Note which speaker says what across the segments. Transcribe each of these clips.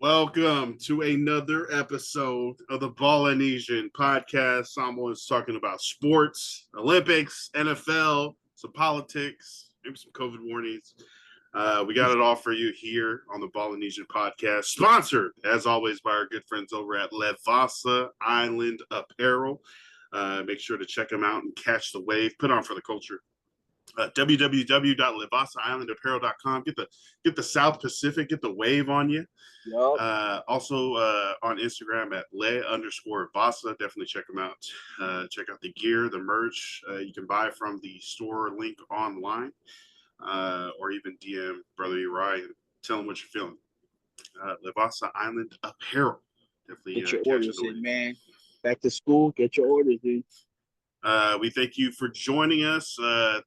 Speaker 1: Welcome to another episode of the Ballinesian podcast. Someone's talking about sports, Olympics, NFL, some politics, maybe some COVID warnings. We got it all for you here on the Ballinesian podcast, sponsored as always by our good friends over at Levasa Island Apparel. Make sure to check them out and catch the wave. Put on for the culture. www.levasaislandapparel.com. Get the South Pacific, get the wave on you.
Speaker 2: Yep.
Speaker 1: Also on Instagram at le_vasa. Definitely check them out. Check out the gear, the merch. You can buy from the store link online, or even DM Brother Uri and tell him what you're feeling. Levasa Island Apparel. Definitely
Speaker 2: Get your orders in, man. Back to school, get your orders in.
Speaker 1: We thank you for joining us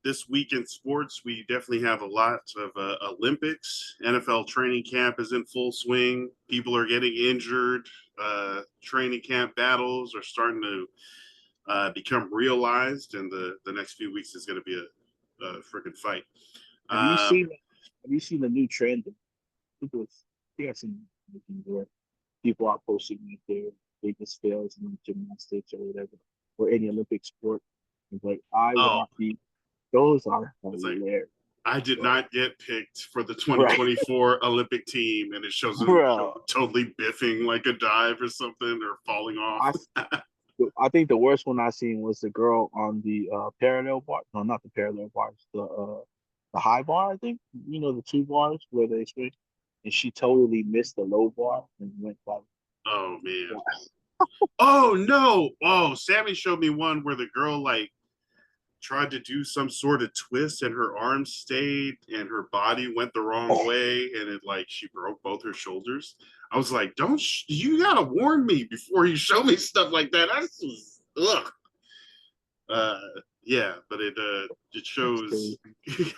Speaker 1: this week in sports. We definitely have a lot of Olympics. NFL training camp is in full swing. People are getting injured. Training camp battles are starting to become realized, and the next few weeks is going to be a freaking fight.
Speaker 2: Have you seen the new trend? People where people are posting like their biggest fails in gymnastics or whatever, or any Olympic sport. It's like those are hilarious.
Speaker 1: I did not get picked for the 2024 Olympic team, and it shows them totally biffing like a dive or something or falling off.
Speaker 2: I think the worst one I seen was the girl on the parallel bar. No, not the parallel bars. The high bar. I think the two bars where they switch, and she totally missed the low bar and went like.
Speaker 1: Oh man. Oh no. Oh, Sammy showed me one where the girl like tried to do some sort of twist and her arms stayed and her body went the wrong way, and it like she broke both her shoulders. I was like, you gotta warn me before you show me stuff like that. That's just, ugh. Yeah, but it shows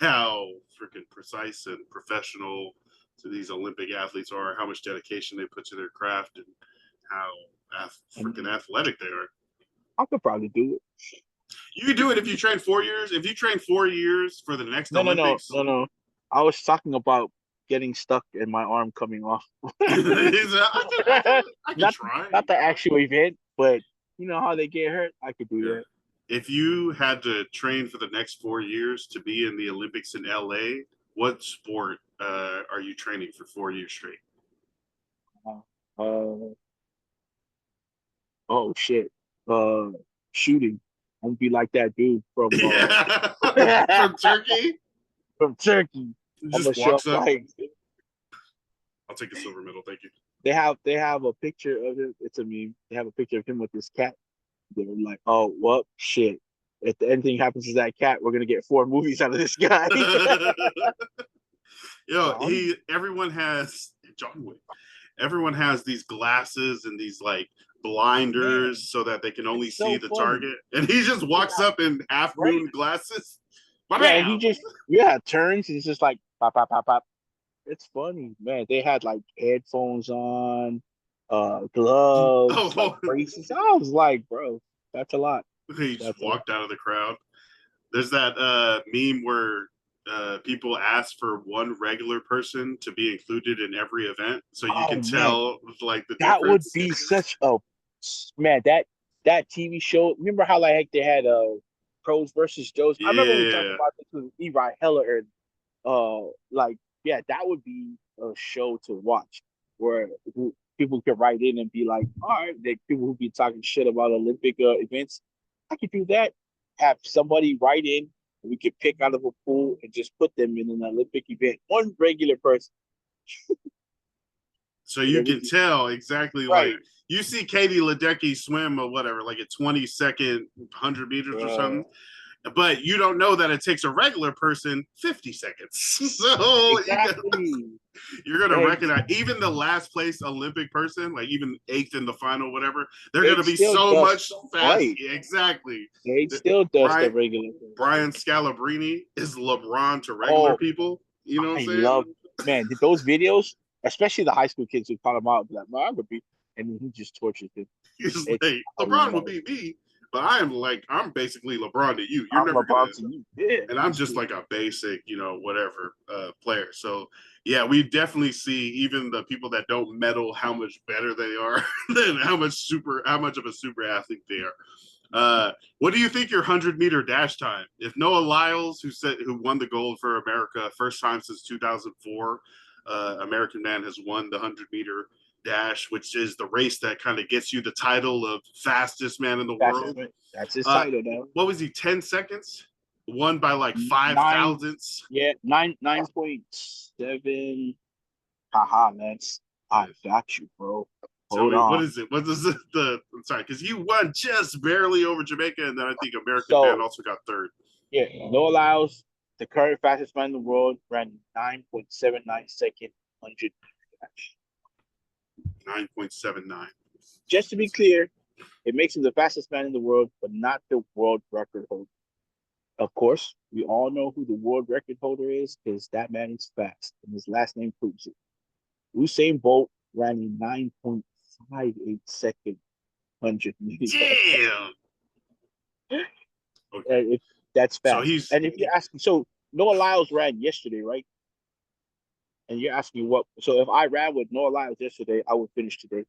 Speaker 1: how freaking precise and professional to these Olympic athletes are, how much dedication they put to their craft, and how freaking athletic they are.
Speaker 2: I could probably do it.
Speaker 1: You could do it if you train 4 years. If you train 4 years for the next Olympics.
Speaker 2: No. I was talking about getting stuck and my arm coming off.
Speaker 1: I can try.
Speaker 2: Not the actual event, but you know how they get hurt. I could do that.
Speaker 1: If you had to train for the next 4 years to be in the Olympics in LA, what sport are you training for 4 years straight?
Speaker 2: Oh shit. Shooting. I'm gonna be like that dude from
Speaker 1: from Turkey.
Speaker 2: From Turkey.
Speaker 1: Just walks up. I'll take a silver medal, thank you.
Speaker 2: They have a picture of it. It's a meme. They have a picture of him with this cat. They're like, oh, well, shit. If anything happens to that cat, we're gonna get 4 movies out of this guy.
Speaker 1: Everyone has John Wick. Everyone has these glasses and these like blinders so that they can only see the target, and he just walks up in half moon glasses.
Speaker 2: Yeah, he just turns and it's just like pop pop pop pop. It's funny, man. They had like headphones on, gloves, like braces. I was like, bro, that's a lot.
Speaker 1: He just walked out of the crowd. There's that meme where people ask for one regular person to be included in every event, so you can tell like the difference. That would
Speaker 2: be such a man. That TV show. Remember how like they had pros versus Joes? I remember we talked about this with Eli Heller, and that would be a show to watch where people could write in and be like, all right, people who be talking shit about Olympic events, I could do that. Have somebody write in. We could pick out of a pool and just put them in an Olympic event. One regular person.
Speaker 1: So you can tell exactly, like, you see Katie Ledecky swim or whatever, like a 20-second 100 meters or something, but you don't know that it takes a regular person 50 seconds. So you're going to recognize even the last place Olympic person, like even 8th in the final, whatever, they're going to be so much fast. Right. Exactly.
Speaker 2: They still does the regular.
Speaker 1: Brian Scalabrine is LeBron to regular people. You know what I'm saying?
Speaker 2: Man, those videos, especially the high school kids who call him out, like, I would be, and then he just tortures them.
Speaker 1: He's like, LeBron would beat me. But I'm basically LeBron to you. You're
Speaker 2: I'm
Speaker 1: never
Speaker 2: LeBron
Speaker 1: gonna,
Speaker 2: to you. Yeah.
Speaker 1: and I'm just like a basic, whatever player. So yeah, we definitely see even the people that don't medal how much better they are than how much of a super athlete they are. What do you think your 100-meter dash time? If Noah Lyles, who won the gold for America, first time since 2004, American man has won the 100-meter dash, which is the race that kind of gets you the title of fastest man in the world.
Speaker 2: That's his title now.
Speaker 1: What was he? 10 seconds? Won by like 5 thousandths.
Speaker 2: Yeah, 9.7. Haha, man. I got you, bro. Hold on.
Speaker 1: What is it? What is it? I'm sorry, because you won just barely over Jamaica, and then I think American man also got third.
Speaker 2: Yeah, Noah Lyles, the current fastest man in the world, ran 9.79 second 100.
Speaker 1: 9.79.
Speaker 2: Just to be clear, it makes him the fastest man in the world, but not the world record holder. Of course, we all know who the world record holder is because that man is fast, and his last name proves it. Usain Bolt ran a 9.58 second 100 meters.
Speaker 1: Damn.
Speaker 2: Okay. If that's fast.
Speaker 1: So
Speaker 2: and if you're asking, so Noah Lyles ran yesterday, right? And you're asking what? So if I ran with Noah Lyles yesterday, I would finish today.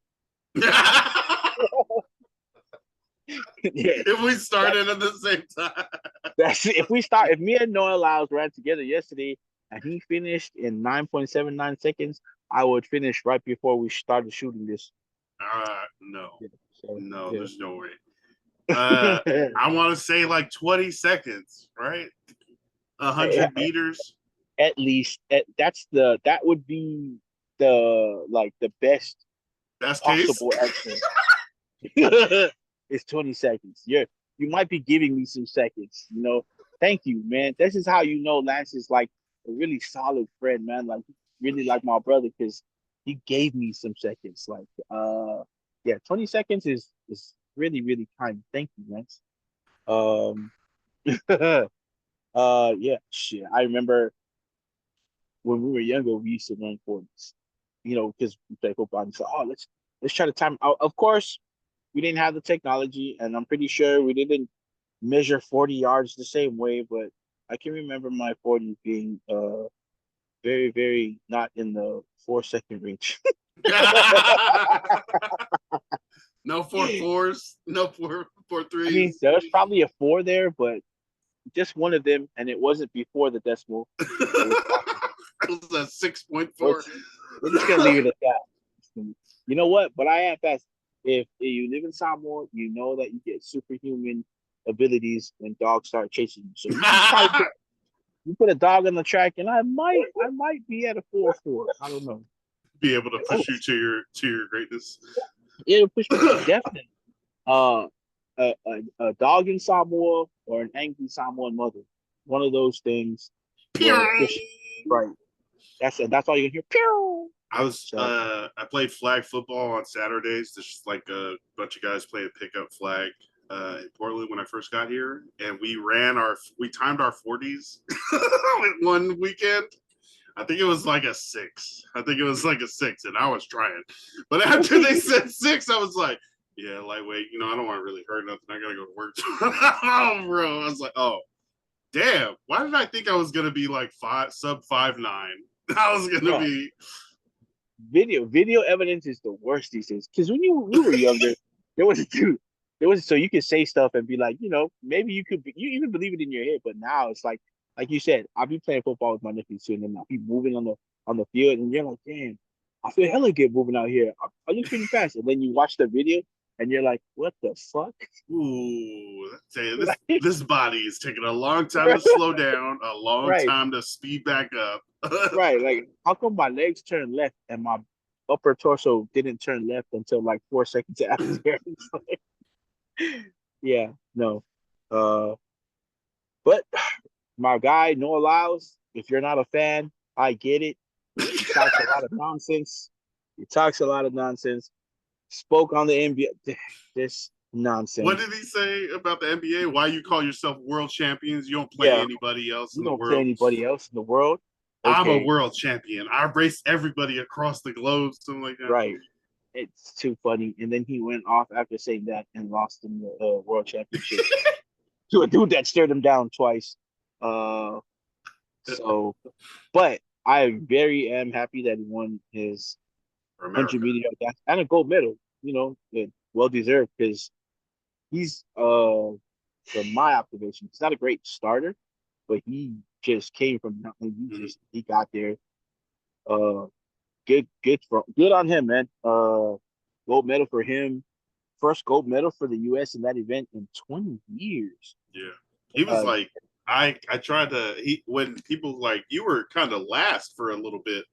Speaker 1: If we started at the same time.
Speaker 2: That's if me and Noah Lyles ran together yesterday and he finished in 9.79 seconds, I would finish right before we started shooting this.
Speaker 1: No.
Speaker 2: Yeah,
Speaker 1: there's no way. I want to say like 20 seconds, right? 100 meters.
Speaker 2: At least that would be the best possible answer. It's 20 seconds. You might be giving me some seconds, Thank you, man. This is how Lance is like a really solid friend, man. Like really like my brother because he gave me some seconds. Like 20 seconds is really, really kind. Thank you, Lance. Shit. I remember when we were younger, we used to run 40s, because we play football and so let's try to time out. Of course, we didn't have the technology, and I'm pretty sure we didn't measure 40 yards the same way, but I can remember my 40 being very, very not in the 4-second range.
Speaker 1: No 4.4s, no 4.3s.
Speaker 2: I mean, there was probably a 4 there, but just one of them, and it wasn't before the decimal.
Speaker 1: It was a 6.4.
Speaker 2: We're just gonna leave it at that. You know what? But I am fast. If you live in Samoa, you know that you get superhuman abilities when dogs start chasing you. So you put a dog on the track, and I might be at a 4.4. I don't know.
Speaker 1: Be able to push you to your greatness.
Speaker 2: It'll push me definitely. A dog in Samoa or an angry Samoan mother. One of those things. Right. That's all you can hear. Pew!
Speaker 1: I played flag football on Saturdays. There's just like a bunch of guys playing pickup flag in Portland when I first got here, and we timed our 40s one weekend. I think it was like a 6. And I was trying. But after they said 6, I was like, yeah, lightweight. I don't want to really hurt nothing. I gotta go to work. Oh, bro. I was like, oh, damn. Why did I think I was gonna be like sub 5'9"? I was gonna be.
Speaker 2: Video evidence is the worst these days. Because when we were younger, there was so you could say stuff and be like, maybe you could you even believe it in your head. But now it's like you said, I'll be playing football with my nephews soon, and I'll be moving on the field, and you're like, damn, I feel hella good moving out here. I look pretty fast, and then you watch the video, and you're like, what the fuck?
Speaker 1: Ooh, this body is taking a long time to slow down, a long time to speed back up.
Speaker 2: Right, like how come my legs turned left and my upper torso didn't turn left until like 4 seconds after? Yeah, no. But my guy Noah Lyles, if you're not a fan, I get it. He talks a lot of nonsense. Spoke on the NBA. This nonsense.
Speaker 1: What did he say about the NBA? Why you call yourself world champions? You don't play anybody else in the world.
Speaker 2: You don't play anybody else in the world.
Speaker 1: Okay. I'm a world champion. I race everybody across the globe, something like that.
Speaker 2: Right. It's too funny. And then he went off after saying that and lost in the world championship to a dude that stared him down twice. Uh, so, but I very am happy that he won his
Speaker 1: For
Speaker 2: 100
Speaker 1: America.
Speaker 2: meter and a gold medal. Well deserved because he's from my observation, he's not a great starter, but he just came from nothing. He got there. Uh, good on him, man. Gold medal for him. First gold medal for the U.S. in that event in 20 years.
Speaker 1: Yeah. He was
Speaker 2: Uh,
Speaker 1: like, I tried to, when people like, you were kind of last for a little bit,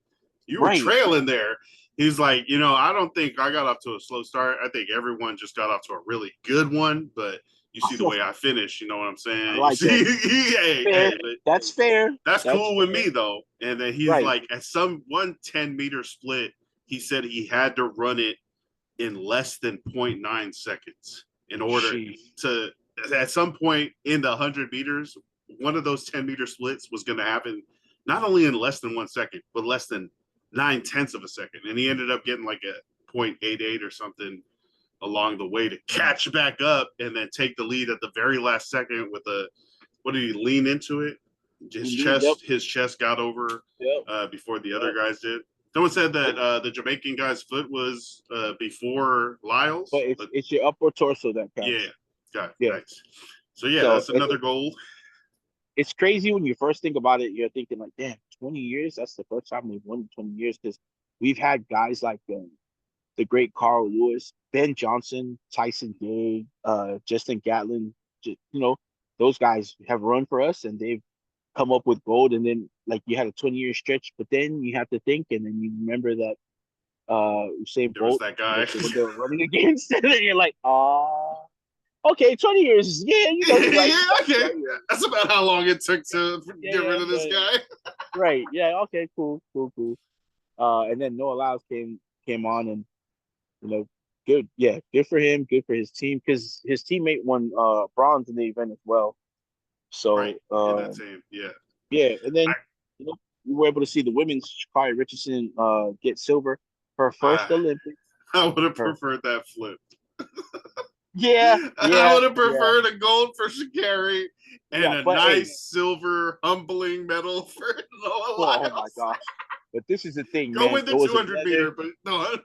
Speaker 1: you were
Speaker 2: right.
Speaker 1: trailing there. He's like, I don't think I got off to a slow start. I think everyone just got off to a really good one, but you see the way I finished, you know what I'm
Speaker 2: I
Speaker 1: saying? You
Speaker 2: like that.
Speaker 1: see,
Speaker 2: Fair.
Speaker 1: but
Speaker 2: That's fair.
Speaker 1: that's
Speaker 2: That's
Speaker 1: cool with
Speaker 2: fair.
Speaker 1: me though. And then he's
Speaker 2: Right.
Speaker 1: like, at some 110-meter split, he said he had to run it in less than 0.9 seconds in order
Speaker 2: Jeez.
Speaker 1: to, at some point in the 100 meters, one of those 10-meter splits was going to happen not only in less than 1 second, but less than 9/10 of a second. And he ended up getting like a 0.88 or something along the way to catch back up and then take the lead at the very last second with a, what did he lean into it?
Speaker 2: Yep.
Speaker 1: His chest got over
Speaker 2: Yep.
Speaker 1: before the other
Speaker 2: Yep.
Speaker 1: guys did. Someone said that the Jamaican guy's foot was before
Speaker 2: But
Speaker 1: Lyles,
Speaker 2: it's
Speaker 1: but
Speaker 2: it's your upper torso that
Speaker 1: yeah,
Speaker 2: counts.
Speaker 1: got
Speaker 2: Yeah.
Speaker 1: nice. So yeah,
Speaker 2: So
Speaker 1: that's another gold.
Speaker 2: it's crazy when you first think about it. You're thinking like, damn, 20 years. That's the first time they've won in 20 years because we've had guys like the great Carl Lewis, Ben Johnson, Tyson Day, Justin Gatlin. Those guys have run for us and they've come up with gold. And then like you had a 20-year stretch, but then you have to think, and then you remember that Usain
Speaker 1: There was
Speaker 2: Bolt
Speaker 1: that guy.
Speaker 2: was the one they were running against, and then you're like, okay, 20 years, yeah, you're right,
Speaker 1: Yeah,
Speaker 2: you're
Speaker 1: okay.
Speaker 2: right, yeah,
Speaker 1: That's about how long it took to
Speaker 2: yeah,
Speaker 1: get
Speaker 2: yeah,
Speaker 1: rid of this
Speaker 2: yeah, yeah.
Speaker 1: guy.
Speaker 2: Right, yeah, okay, cool, cool, cool. And then Noah Lyles came on, and you know, good, yeah, good for him, good for his team, because his teammate won bronze in the event as well.
Speaker 1: Right
Speaker 2: So
Speaker 1: in that team, yeah.
Speaker 2: yeah, and then
Speaker 1: I,
Speaker 2: you know we were able to see the women's Sha'Carri Richardson get silver, her first
Speaker 1: I,
Speaker 2: Olympics.
Speaker 1: I would have
Speaker 2: Her
Speaker 1: preferred that flip.
Speaker 2: yeah,
Speaker 1: I
Speaker 2: yeah,
Speaker 1: would have
Speaker 2: yeah,
Speaker 1: preferred a gold for Sha'Carri and
Speaker 2: yeah.
Speaker 1: a
Speaker 2: But hey,
Speaker 1: nice silver humbling medal for Noah
Speaker 2: oh my
Speaker 1: Lyles.
Speaker 2: gosh. But this is the thing,
Speaker 1: Go
Speaker 2: man.
Speaker 1: with
Speaker 2: It
Speaker 1: the
Speaker 2: was a
Speaker 1: 200
Speaker 2: leather.
Speaker 1: meter, but no.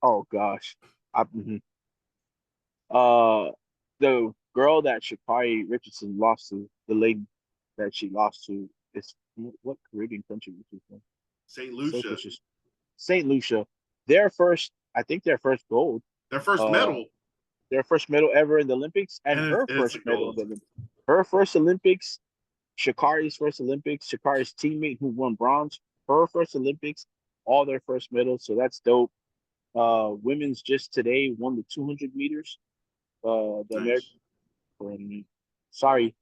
Speaker 2: Oh gosh. Mhm. Uh, the girl that Sha'Carri Richardson lost to, the lady that she lost to, is what Caribbean country was she from?
Speaker 1: St.
Speaker 2: So
Speaker 1: Lucia,
Speaker 2: just Saint Lucia. Their first, I think their first gold.
Speaker 1: their first
Speaker 2: Uh,
Speaker 1: medal,
Speaker 2: their first medal ever in the Olympics, and
Speaker 1: and
Speaker 2: her
Speaker 1: it's a
Speaker 2: first medal in
Speaker 1: gold.
Speaker 2: the Olympics. Her first Olympics, Sha'Carri's first Olympics, Sha'Carri's teammate who won bronze, her first Olympics, all their first medals. So that's dope. Women's just today won the 200 meters. The American,
Speaker 1: Nice.
Speaker 2: sorry,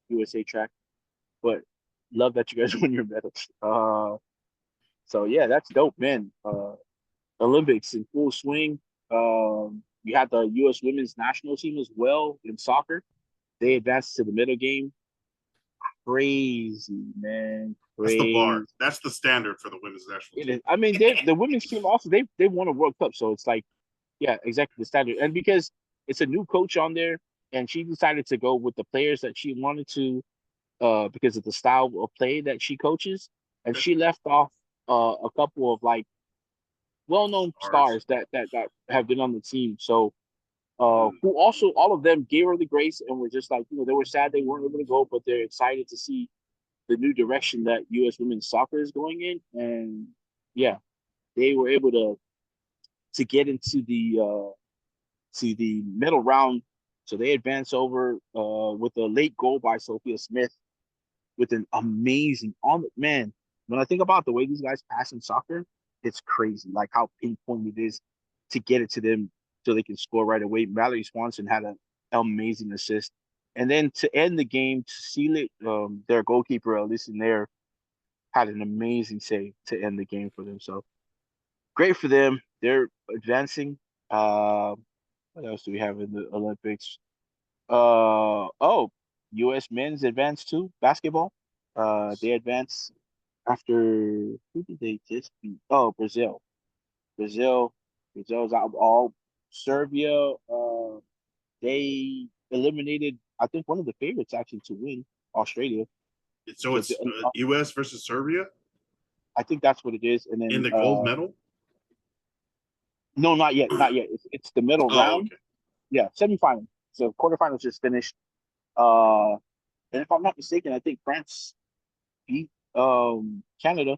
Speaker 2: USA track, but love that you guys won your medals. So yeah, that's dope, man. Olympics in full swing. You had the U.S. women's national team as well in soccer. They advanced to the middle game. Crazy, man.
Speaker 1: That's the bar.
Speaker 2: Crazy.
Speaker 1: That's the standard for the women's national
Speaker 2: It
Speaker 1: team.
Speaker 2: is. I mean, the women's team also they won a World Cup, so it's like, yeah, exactly the standard. And because it's a new coach on there, and she decided to go with the players that she wanted to, because of the style of play that she coaches, and she left off a couple of like well-known
Speaker 1: Ours.
Speaker 2: stars that have been on the team. So
Speaker 1: Mm.
Speaker 2: who also all of them gave her the grace and were just like, they were sad they weren't able to go, but they're excited to see the new direction that U.S. women's soccer is going in. And yeah, they were able to get into the middle round. So they advance over with a late goal by Sophia Smith with an amazing on man. When I think about the way these guys pass in soccer, it's crazy. Like how pinpoint it is to get it to them so they can score right away. Valerie Swanson had an amazing assist. And then to end the game, to seal it, their goalkeeper, Alyssa Nair, had an amazing save to end the game for them. So great for them. They're advancing. Uh, what else do we have in the Olympics? Oh, U.S. men's advanced too, basketball. They advanced after who did they just beat? Oh, Brazil. Brazil. Brazil's out all. Serbia, they eliminated, I think, one of the favorites actually to win, Australia.
Speaker 1: So it's U.S. versus Serbia
Speaker 2: I think that's what it is. And
Speaker 1: in
Speaker 2: then
Speaker 1: the gold medal.
Speaker 2: no, not yet, not yet. It's the middle round.
Speaker 1: Okay.
Speaker 2: Yeah, semifinal. So quarterfinals just finished. And if I'm not mistaken, I think France beat Canada,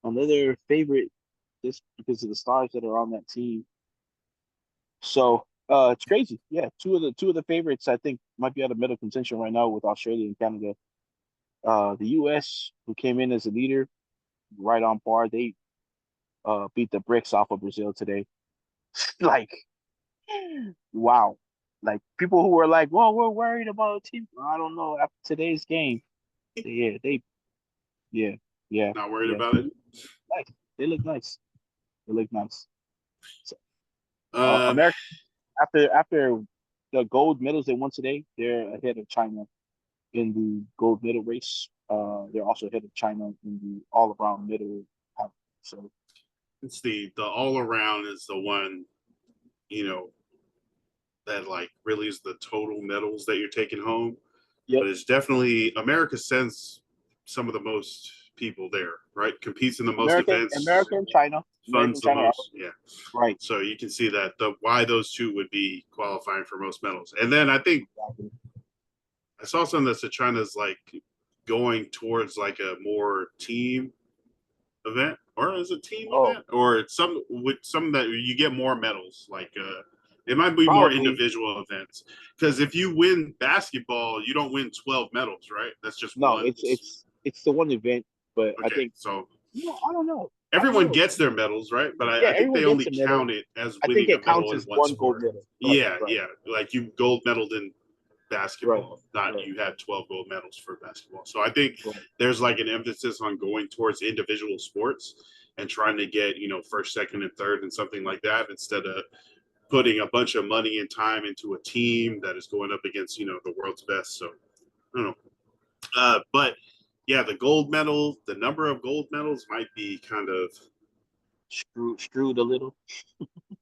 Speaker 2: another favorite, just because of the stars that are on that team. So it's crazy. Yeah, two of the favorites I think might be out of middle contention right now with Australia and Canada. The US, who came in as a leader, right on par. They beat the bricks off of Brazil today. Like, wow. Like people who were like, "Well, we're worried about the team." I don't know. After today's game, yeah, yeah, yeah,
Speaker 1: Not worried
Speaker 2: yeah.
Speaker 1: about it.
Speaker 2: Nice. They look nice. They look nice. So,
Speaker 1: Uh,
Speaker 2: America, after the gold medals they won today, they're ahead of China in the gold medal race. They're also ahead of China in the all around medal. So
Speaker 1: it's the all around is the one, you know, that like really is the total medals that you're taking home.
Speaker 2: yep,
Speaker 1: But it's definitely America sends some of the most people there, right? Competes in the most events,
Speaker 2: America and China,
Speaker 1: funds the most. Yeah.
Speaker 2: right.
Speaker 1: So you can see that why those two would be qualifying for most medals. And then I think I saw something that said China's like going towards like a more team event, or is it team
Speaker 2: Oh,
Speaker 1: event, or it's some with some that you get more medals. Like it might be more
Speaker 2: probably
Speaker 1: individual events, because if you win basketball, you don't win 12 medals, right? That's just
Speaker 2: no.
Speaker 1: one.
Speaker 2: It's the one event, but I
Speaker 1: Okay,
Speaker 2: think
Speaker 1: so
Speaker 2: I don't know. I don't
Speaker 1: everyone
Speaker 2: know.
Speaker 1: gets their medals, right? But
Speaker 2: Yeah,
Speaker 1: I think
Speaker 2: everyone
Speaker 1: they
Speaker 2: gets
Speaker 1: only
Speaker 2: a medal.
Speaker 1: count it as
Speaker 2: I think
Speaker 1: winning a
Speaker 2: it counts
Speaker 1: medal in
Speaker 2: as
Speaker 1: one
Speaker 2: one gold
Speaker 1: sport.
Speaker 2: medal. Right,
Speaker 1: Yeah,
Speaker 2: right,
Speaker 1: yeah, like you gold medaled in
Speaker 2: right,
Speaker 1: basketball, not
Speaker 2: right,
Speaker 1: you had 12 gold medals for basketball. So I think
Speaker 2: right.
Speaker 1: there's like an emphasis on going towards individual sports and trying to get, first, second, and third and something like that, instead of putting a bunch of money and time into a team that is going up against, the world's best. So I don't know. But yeah, the gold medal, the number of gold medals might be kind of,
Speaker 2: Screwed a little.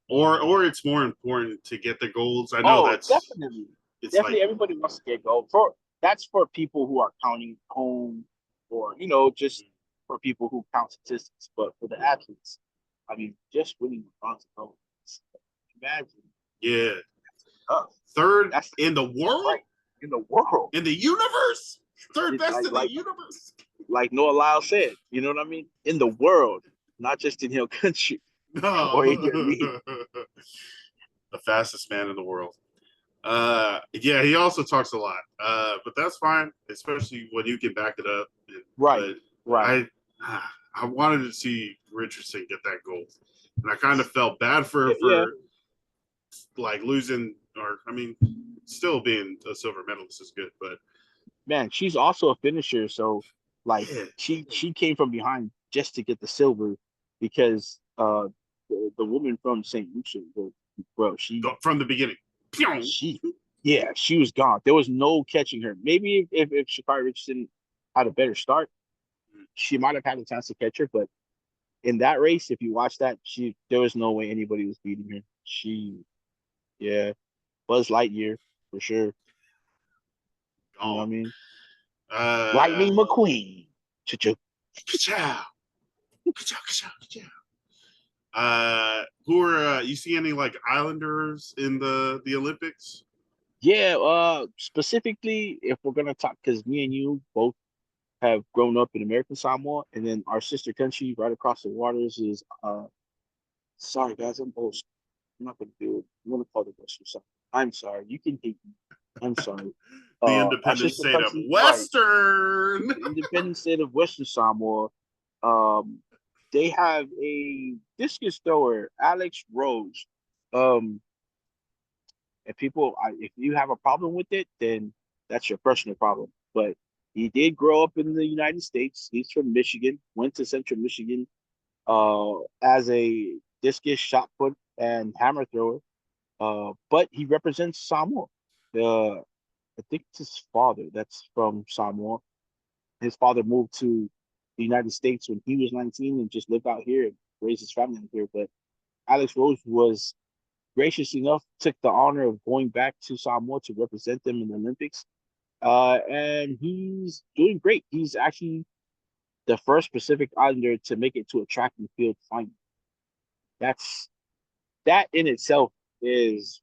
Speaker 1: or it's more important to get the golds. I know
Speaker 2: Oh, definitely,
Speaker 1: it's like,
Speaker 2: definitely. Everybody wants to get gold. That's for people who are counting home, or just for people who count statistics. But for the athletes, I mean, just winning bronze gold. Imagine,
Speaker 1: yeah,
Speaker 2: tough.
Speaker 1: third
Speaker 2: That's
Speaker 1: in the world,
Speaker 2: right in the world.
Speaker 1: in the universe, third
Speaker 2: It's
Speaker 1: best in the universe.
Speaker 2: like Noah Lyles said. You know what I mean? In the world, not just in your country
Speaker 1: No,
Speaker 2: or in your league.
Speaker 1: the fastest man in the world. Yeah, he also talks a lot, but that's fine, especially when you can back it up.
Speaker 2: Right,
Speaker 1: But
Speaker 2: right.
Speaker 1: I wanted to see Richardson get that gold, and I kind of felt bad for
Speaker 2: Yeah,
Speaker 1: like losing, or I mean, still being a silver medalist is good, but
Speaker 2: man, she's also a finisher. So, like,
Speaker 1: yeah,
Speaker 2: she came from behind just to get the silver, because the woman from St. Lucia, bro,
Speaker 1: from the beginning.
Speaker 2: she yeah, she was gone. There was no catching her. Maybe if Sha'Carri Richardson had a better start, she might have had a chance to catch her. But in that race, if you watch that, there was no way anybody was beating her. Yeah, Buzz Lightyear for sure. You know what I
Speaker 1: Gone.
Speaker 2: mean?
Speaker 1: Uh,
Speaker 2: Lightning McQueen. Cha-cha.
Speaker 1: ka-chow, ka-chow, ka-chow, ka-chow. Who are you see any like Islanders in the Olympics?
Speaker 2: Yeah, specifically if we're gonna talk, because me and you both have grown up in American Samoa, and then our sister country right across the waters is sorry guys, I'm not gonna do it. I'm gonna call it Western Samoa. I'm sorry. You can hate me. I'm sorry.
Speaker 1: The
Speaker 2: Our
Speaker 1: independent
Speaker 2: sister
Speaker 1: state of
Speaker 2: country, right?
Speaker 1: Western.
Speaker 2: The independent state of Western Samoa. Um, they have a discus thrower, Alex Rose. Um, if you have a problem with it, then that's your personal problem. But he did grow up in the United States. He's from Michigan, went to Central Michigan as a discus shot put and hammer thrower. But he represents Samoa. I think it's his father that's from Samoa. His father moved to the United States when he was 19 and just lived out here and raised his family out here. But Alex Rose was gracious enough, took the honor of going back to Samoa to represent them in the Olympics. And he's doing great. He's actually the first Pacific Islander to make it to a track and field final. That in itself is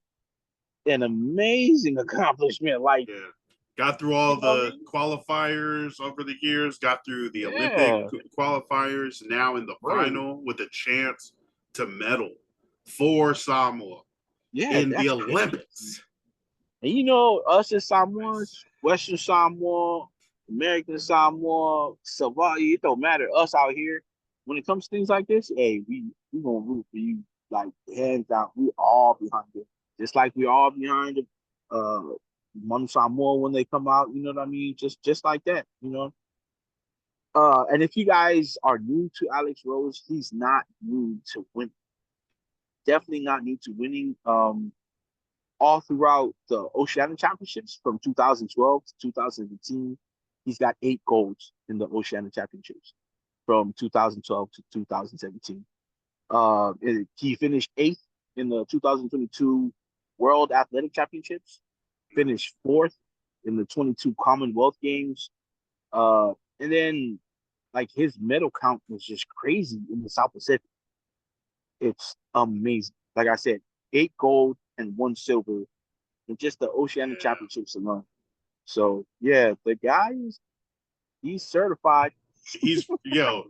Speaker 2: an amazing accomplishment. Like,
Speaker 1: Yeah. Got through all the qualifiers over the years, got through the Olympic qualifiers, now in the final with a chance to medal for Samoa in the Olympics.
Speaker 2: Crazy. And us as Samoans, Western Samoa, American Samoa, Savali, it don't matter. Us out here, when it comes to things like this, hey, we gonna root for you like hands down. We all behind it. Just like we all behind it. Manu Samoa when they come out, you know what I mean? Just like that. And if you guys are new to Alex Rose, he's not new to winning. Definitely not new to winning. All throughout the Oceania Championships from 2012 to 2015, he's got 8 golds in the Oceania Championships from 2012 to 2017. He finished 8th in the 2022 World Athletic Championships, finished 4th in the 22 Commonwealth Games. And then, like, his medal count was just crazy in the South Pacific. It's amazing. Like I said, 8 gold and 1 silver in just the Oceania Championships alone. So, yeah, the guy he's certified.
Speaker 1: He's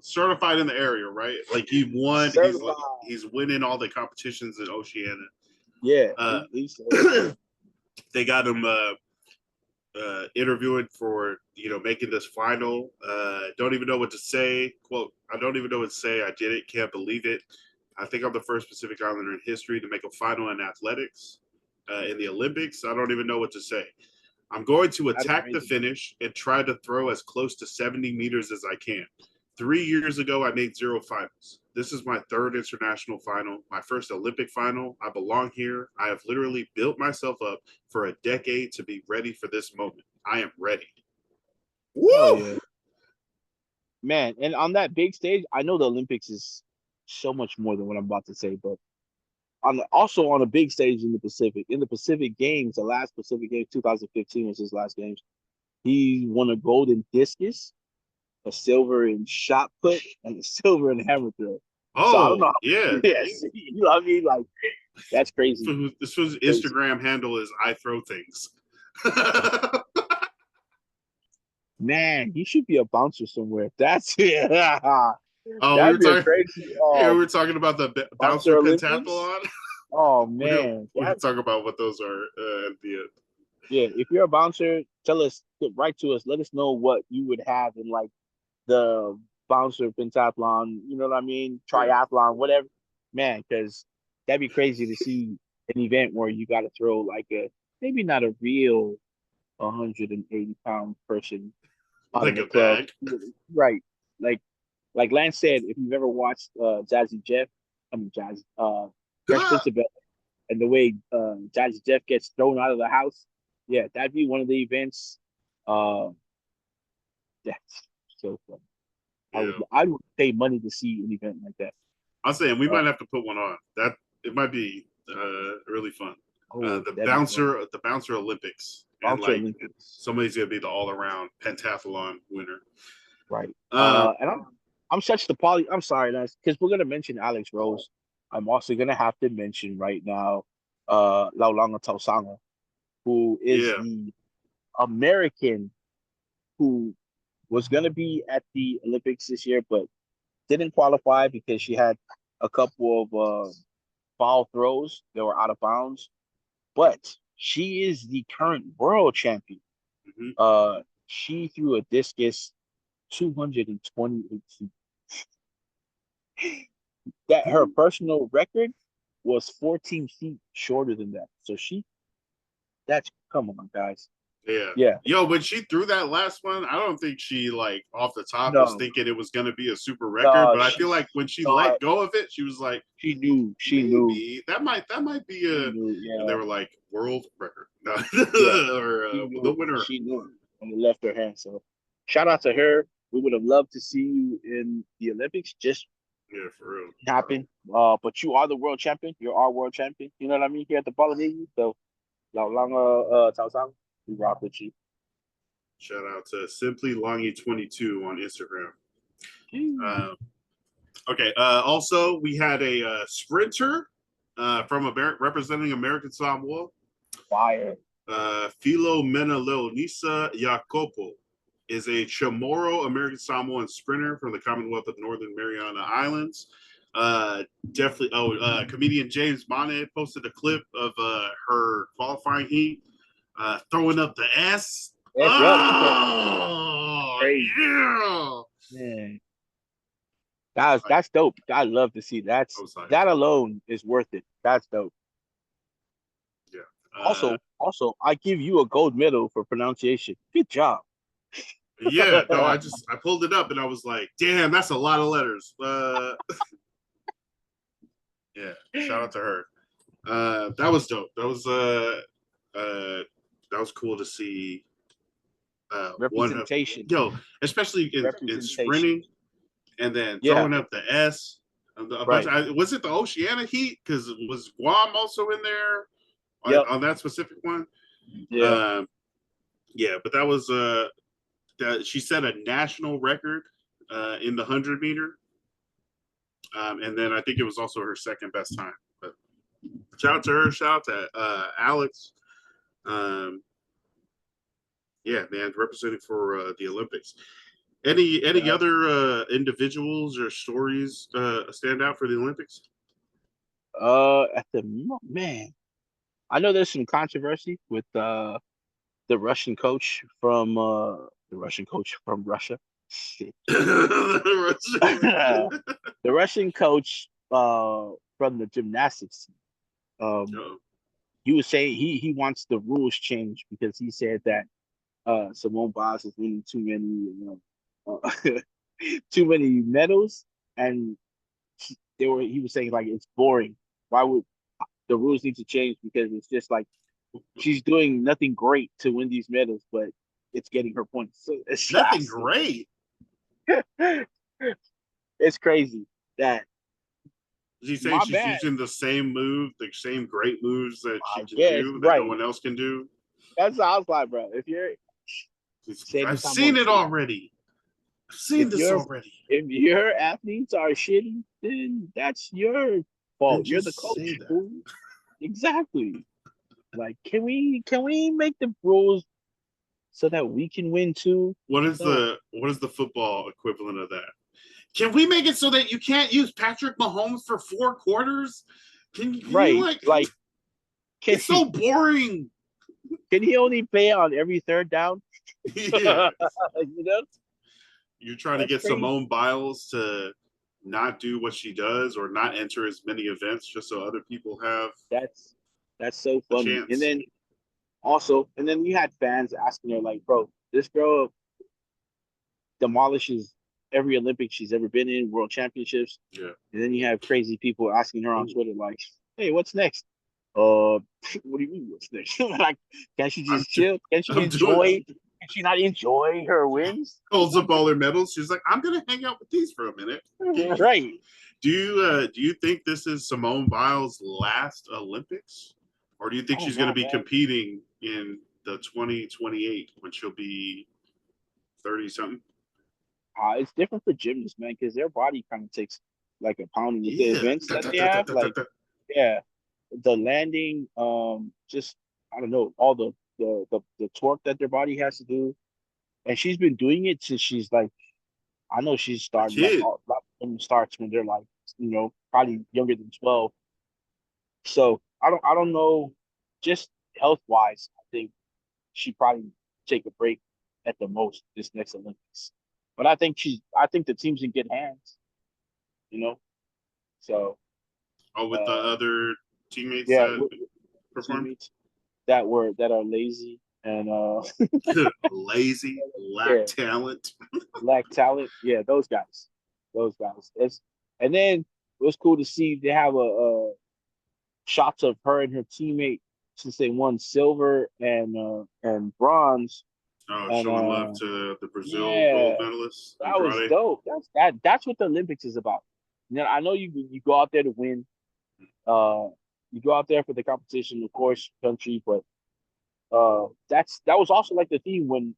Speaker 1: certified in the area, right? Like he won. He's winning all the competitions in Oceania.
Speaker 2: Yeah,
Speaker 1: they got him interviewing for making this final. Don't even know what to say. Quote: I don't even know what to say. I did it. Can't believe it. I think I'm the first Pacific Islander in history to make a final in athletics in the Olympics. I don't even know what to say. I'm going to attack the finish and try to throw as close to 70 meters as I can. 3 years ago, I made 0 finals. This is my 3rd international final, my first Olympic final. I belong here. I have literally built myself up for a decade to be ready for this moment. I am ready.
Speaker 2: Woo! Oh, yeah. Man, and on that big stage, I know the Olympics is so much more than what I'm about to say, but also on a big stage in the Pacific Games, the last Pacific Games, 2015 was his last games. He won a gold in discus, a silver in shot put, and a silver in hammer throw.
Speaker 1: Oh, so I don't know. Yeah.
Speaker 2: You know what I mean? Like, that's crazy.
Speaker 1: This was Instagram handle is I throw things.
Speaker 2: Man, he should be a bouncer somewhere. That's it.
Speaker 1: That'd be crazy. We were talking about the bouncer pentathlon.
Speaker 2: Oh man,
Speaker 1: we can talk about what those are at the end.
Speaker 2: Yeah, if you're a bouncer, write to us. Let us know what you would have in like the bouncer pentathlon. You know what I mean? Triathlon, whatever. Man, because that'd be crazy to see an event where you got to throw like maybe not a real 180-pound person
Speaker 1: like a bag,
Speaker 2: right? Like Lance said, if you've ever watched Fresh Prince of Bel-Air, and the way Jazzy Jeff gets thrown out of the house, yeah, that'd be one of the events. That's so fun. Yeah. I would pay money to see an event like that.
Speaker 1: I'm saying we might have to put one on. That it might be really fun. The bouncer Olympics. And like somebody's gonna be the all-around pentathlon winner,
Speaker 2: right? And I'm such the poly. I'm sorry, guys, because we're gonna mention Alex Rose. I'm also gonna have to mention right now, Laulanga Tausanga, who is the American who was gonna be at the Olympics this year, but didn't qualify because she had a couple of foul throws that were out of bounds. But she is the current world champion. Mm-hmm. She threw a discus 228 feet. That her personal record was 14 feet shorter than that. So come on, guys.
Speaker 1: Yeah. Yo, when she threw that last one, I don't think she like off the top was thinking it was gonna be a super record. But I feel like when she let go of it, she was like,
Speaker 2: she knew
Speaker 1: that might be and they were like world record. Or the winner.
Speaker 2: She knew and it left her hand. So shout out to her. We would have loved to see you in the Olympics. Just
Speaker 1: Yeah, for real.
Speaker 2: Happen. But you are the world champion. You're our world champion. You know what I mean? Here at the Ballinesian. So, long, Tao Tao, we rock with you.
Speaker 1: Shout out to Simply Longy22 on Instagram. Okay. Also, we had a sprinter from representing American Samoa.
Speaker 2: Fire.
Speaker 1: Filomenaleonisa Iakopo is a Chamorro American Samoan sprinter from the Commonwealth of Northern Mariana Islands. Definitely. Comedian James Bonnet posted a clip of her qualifying heat, throwing up the S. Oh, yeah.
Speaker 2: Man. That's dope. I love to see that. That alone is worth it. That's dope.
Speaker 1: Yeah.
Speaker 2: Also, I give you a gold medal for pronunciation. Good job.
Speaker 1: Yeah, no, I pulled it up and I was like, damn, that's a lot of letters. Yeah, shout out to her. That was dope. That was cool to see.
Speaker 2: Representation.
Speaker 1: Especially in sprinting, and then throwing up the S. Was it the Oceania heat? Because was Guam also in there on that specific one?
Speaker 2: Yeah.
Speaker 1: Yeah, but that was that she set a national record in the 100 meter. And then I think it was also her second best time. But shout out to her. Shout out to Alex. Yeah, man, representing for the Olympics. Any other individuals or stories stand out for the Olympics?
Speaker 2: I know there's some controversy with the Russian coach from Russia. The Russian coach from the gymnastics. He was saying he wants the rules changed because he said that Simone Biles is winning too many too many medals, and he was saying like it's boring. Why would the rules need to change? Because it's just like she's doing nothing great to win these medals, but it's getting her points. So it's
Speaker 1: nothing great.
Speaker 2: It's crazy that.
Speaker 1: Is he saying she's using the same great moves that she can do that no one else can do?
Speaker 2: That's how I was like, bro.
Speaker 1: I've seen it already. I've seen this already.
Speaker 2: If your athletes are shitty, then that's your fault. You're the coach. Exactly. Like, can we make the rules so that we can win too?
Speaker 1: What is the football equivalent of that? Can we make it so that you can't use Patrick Mahomes for 4 quarters? Can you it's so boring.
Speaker 2: Can he only play on every third down?
Speaker 1: Yeah. You're trying to get crazy. Simone Biles to not do what she does or not enter as many events just so other people have.
Speaker 2: That's so funny. And then you had fans asking her like, bro, this girl demolishes every Olympic she's ever been in, world championships.
Speaker 1: Yeah.
Speaker 2: And then you have crazy people asking her on Twitter like, hey, what's next? What do you mean what's next? Like, can't she just chill? Can't she enjoy? Can she not enjoy her wins?
Speaker 1: Holds up all her medals. She's like, I'm gonna hang out with these for a minute.
Speaker 2: Right.
Speaker 1: Do you think this is Simone Biles' last Olympics? Or do you think she's gonna be competing in the 2028 when she'll be 30-something?
Speaker 2: It's different for gymnasts, man, because their body kind of takes like a pounding with the events that they have. Like, the landing, just I don't know, all the torque that their body has to do, and she's been doing it since she's like, I know she's starting like a lot of women starts when they're like, probably younger than 12. So I don't know, just health wise, I think she probably take a break at the most this next Olympics. But I think the team's in good hands, So.
Speaker 1: With the other teammates
Speaker 2: that are lazy and
Speaker 1: lazy, lack talent.
Speaker 2: Lack talent. Yeah, those guys. And then it was cool to see they have a shots of her and her teammate since they won silver and bronze.
Speaker 1: Showing love to the Brazil gold medalists.
Speaker 2: That was dope. That's what the Olympics is about. Now I know you go out there to win. You go out there for the competition, of course, country, but that was also like the theme when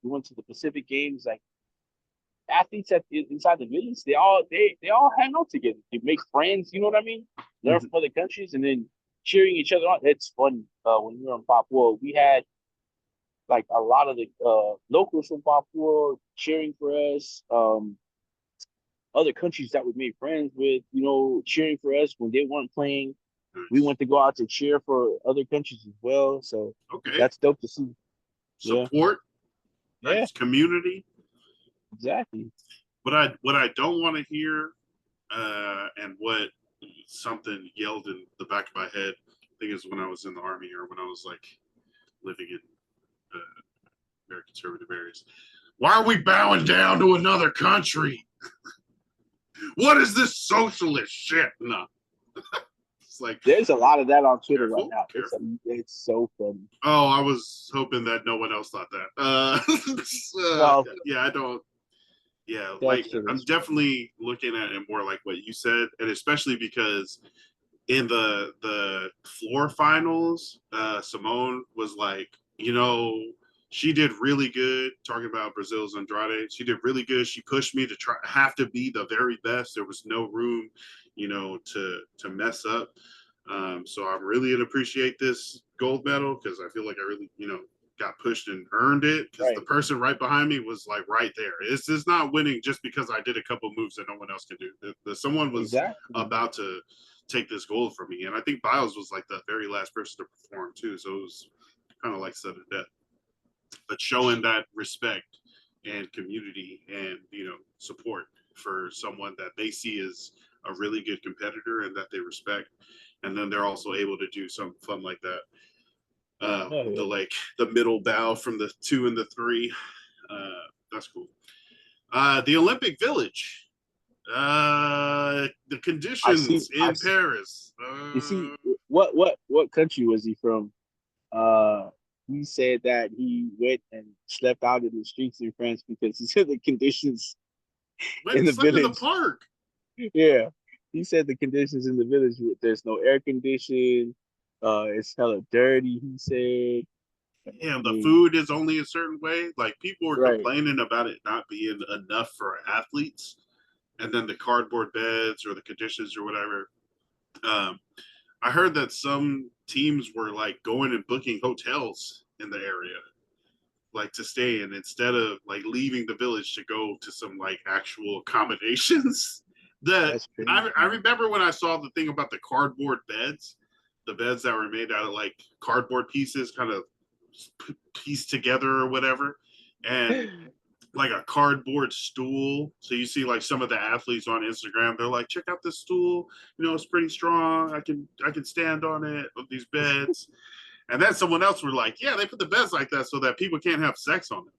Speaker 2: we went to the Pacific Games. Like athletes inside the village, they all hang out together. They make friends. You know what I mean? Learn
Speaker 1: Mhm.
Speaker 2: from other countries, and then cheering each other on. It's fun. When we were in Papua, we had like a lot of the locals from Papua cheering for us. Other countries that we made friends with, cheering for us when they weren't playing. We
Speaker 1: Nice.
Speaker 2: went to go out to cheer for other countries as well. So
Speaker 1: Okay.
Speaker 2: that's dope to see. Yeah,
Speaker 1: Support,
Speaker 2: yeah,
Speaker 1: nice community.
Speaker 2: exactly.
Speaker 1: What I don't want to hear, and what something yelled in the back of my head. I think is when I was in the army or when I was like living in very conservative areas. Why are we bowing down to another country? What is this socialist shit? No, it's like
Speaker 2: There's a lot of that on Twitter right
Speaker 1: careful,
Speaker 2: now.
Speaker 1: careful.
Speaker 2: It's so funny.
Speaker 1: Oh, I was hoping that no one else thought that.
Speaker 2: No,
Speaker 1: Yeah, I don't. Yeah,
Speaker 2: that
Speaker 1: like
Speaker 2: shit
Speaker 1: I'm
Speaker 2: is
Speaker 1: definitely looking at it more like what you said, and especially because in the floor finals, Simone was like, she did really good. Talking about Brazil's Andrade, she did really good. She pushed me to have to be the very best. There was no room, to mess up. So I really appreciate this gold medal because I feel like I really, got pushed and earned it because the
Speaker 2: right.
Speaker 1: person right behind me was like right there. It's just not winning just because I did a couple moves that no one else could do. Someone was
Speaker 2: Exactly.
Speaker 1: about to take this gold from me, and I think Biles was like the very last person to perform too. So it was kind of like sudden death, but showing that respect and community and support for someone that they see as a really good competitor and that they respect, and then they're also able to do something fun like that.
Speaker 2: Oh,
Speaker 1: The
Speaker 2: yeah.
Speaker 1: like the middle bow from the 2 and the 3. That's cool. The Olympic Village. The
Speaker 2: I see.
Speaker 1: conditions in Paris.
Speaker 2: You see, what country was he from? Uh, he said that he went and slept out in the streets in France because he said the conditions
Speaker 1: Went
Speaker 2: in
Speaker 1: and
Speaker 2: the
Speaker 1: slept in the
Speaker 2: village.
Speaker 1: park.
Speaker 2: Yeah, he said the conditions in the village. There's no air condition. It's hella dirty. He said.
Speaker 1: Yeah,
Speaker 2: I
Speaker 1: the
Speaker 2: mean,
Speaker 1: food is only a certain way. Like people were
Speaker 2: right.
Speaker 1: complaining about it not being enough for athletes, and then the cardboard beds or the conditions or whatever. Um, I heard that some teams were like going and booking hotels in the area, like to stay in instead of like leaving the village to go to some like actual accommodations. That
Speaker 2: That's crazy.
Speaker 1: I remember when I saw the thing about the cardboard beds, the beds that were made out of like cardboard pieces, kind of pieced together or whatever, and like a cardboard stool. So you see like some of the athletes on Instagram, they're like, check out this stool. It's pretty strong. I can stand on it with these beds. And then someone else were like, yeah, they put the beds like that so that people can't have sex on them.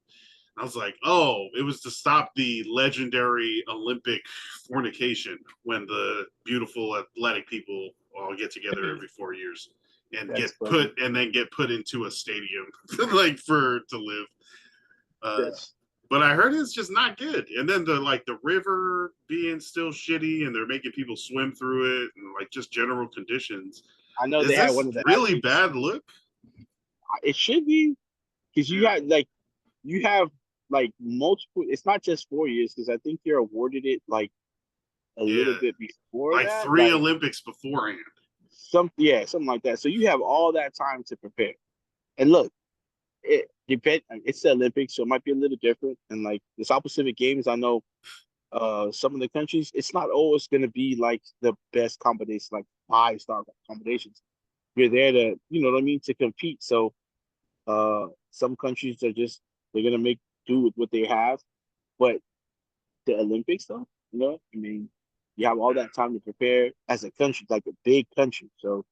Speaker 1: I was like, oh, it was to stop the legendary Olympic fornication when the beautiful athletic people all get together every 4 years and
Speaker 2: That's
Speaker 1: get
Speaker 2: funny.
Speaker 1: put and then get put into a stadium like for to live. Uh,
Speaker 2: That's
Speaker 1: but I heard it's just not good. And then the river being still shitty and they're making people swim through it and like just general conditions.
Speaker 2: I know they
Speaker 1: Is
Speaker 2: had
Speaker 1: this
Speaker 2: one of the
Speaker 1: really
Speaker 2: athletes.
Speaker 1: bad look?
Speaker 2: It should be because
Speaker 1: Yeah.
Speaker 2: you have like multiple. It's not just 4 years because I think you're awarded it like a little
Speaker 1: Yeah.
Speaker 2: bit before
Speaker 1: Like
Speaker 2: that.
Speaker 1: three
Speaker 2: Like
Speaker 1: Olympics beforehand.
Speaker 2: something like that. So you have all that time to prepare. And look, it's the Olympics, so it might be a little different. And like the South Pacific Games, I know some of the countries, it's not always gonna be like the best combination, like 5-star combinations. You're there to, you know what I mean, to compete. So some countries they're gonna make do with what they have. But the Olympics though, I mean, you have all
Speaker 1: Yeah.
Speaker 2: that time to prepare as a country, like a big country. So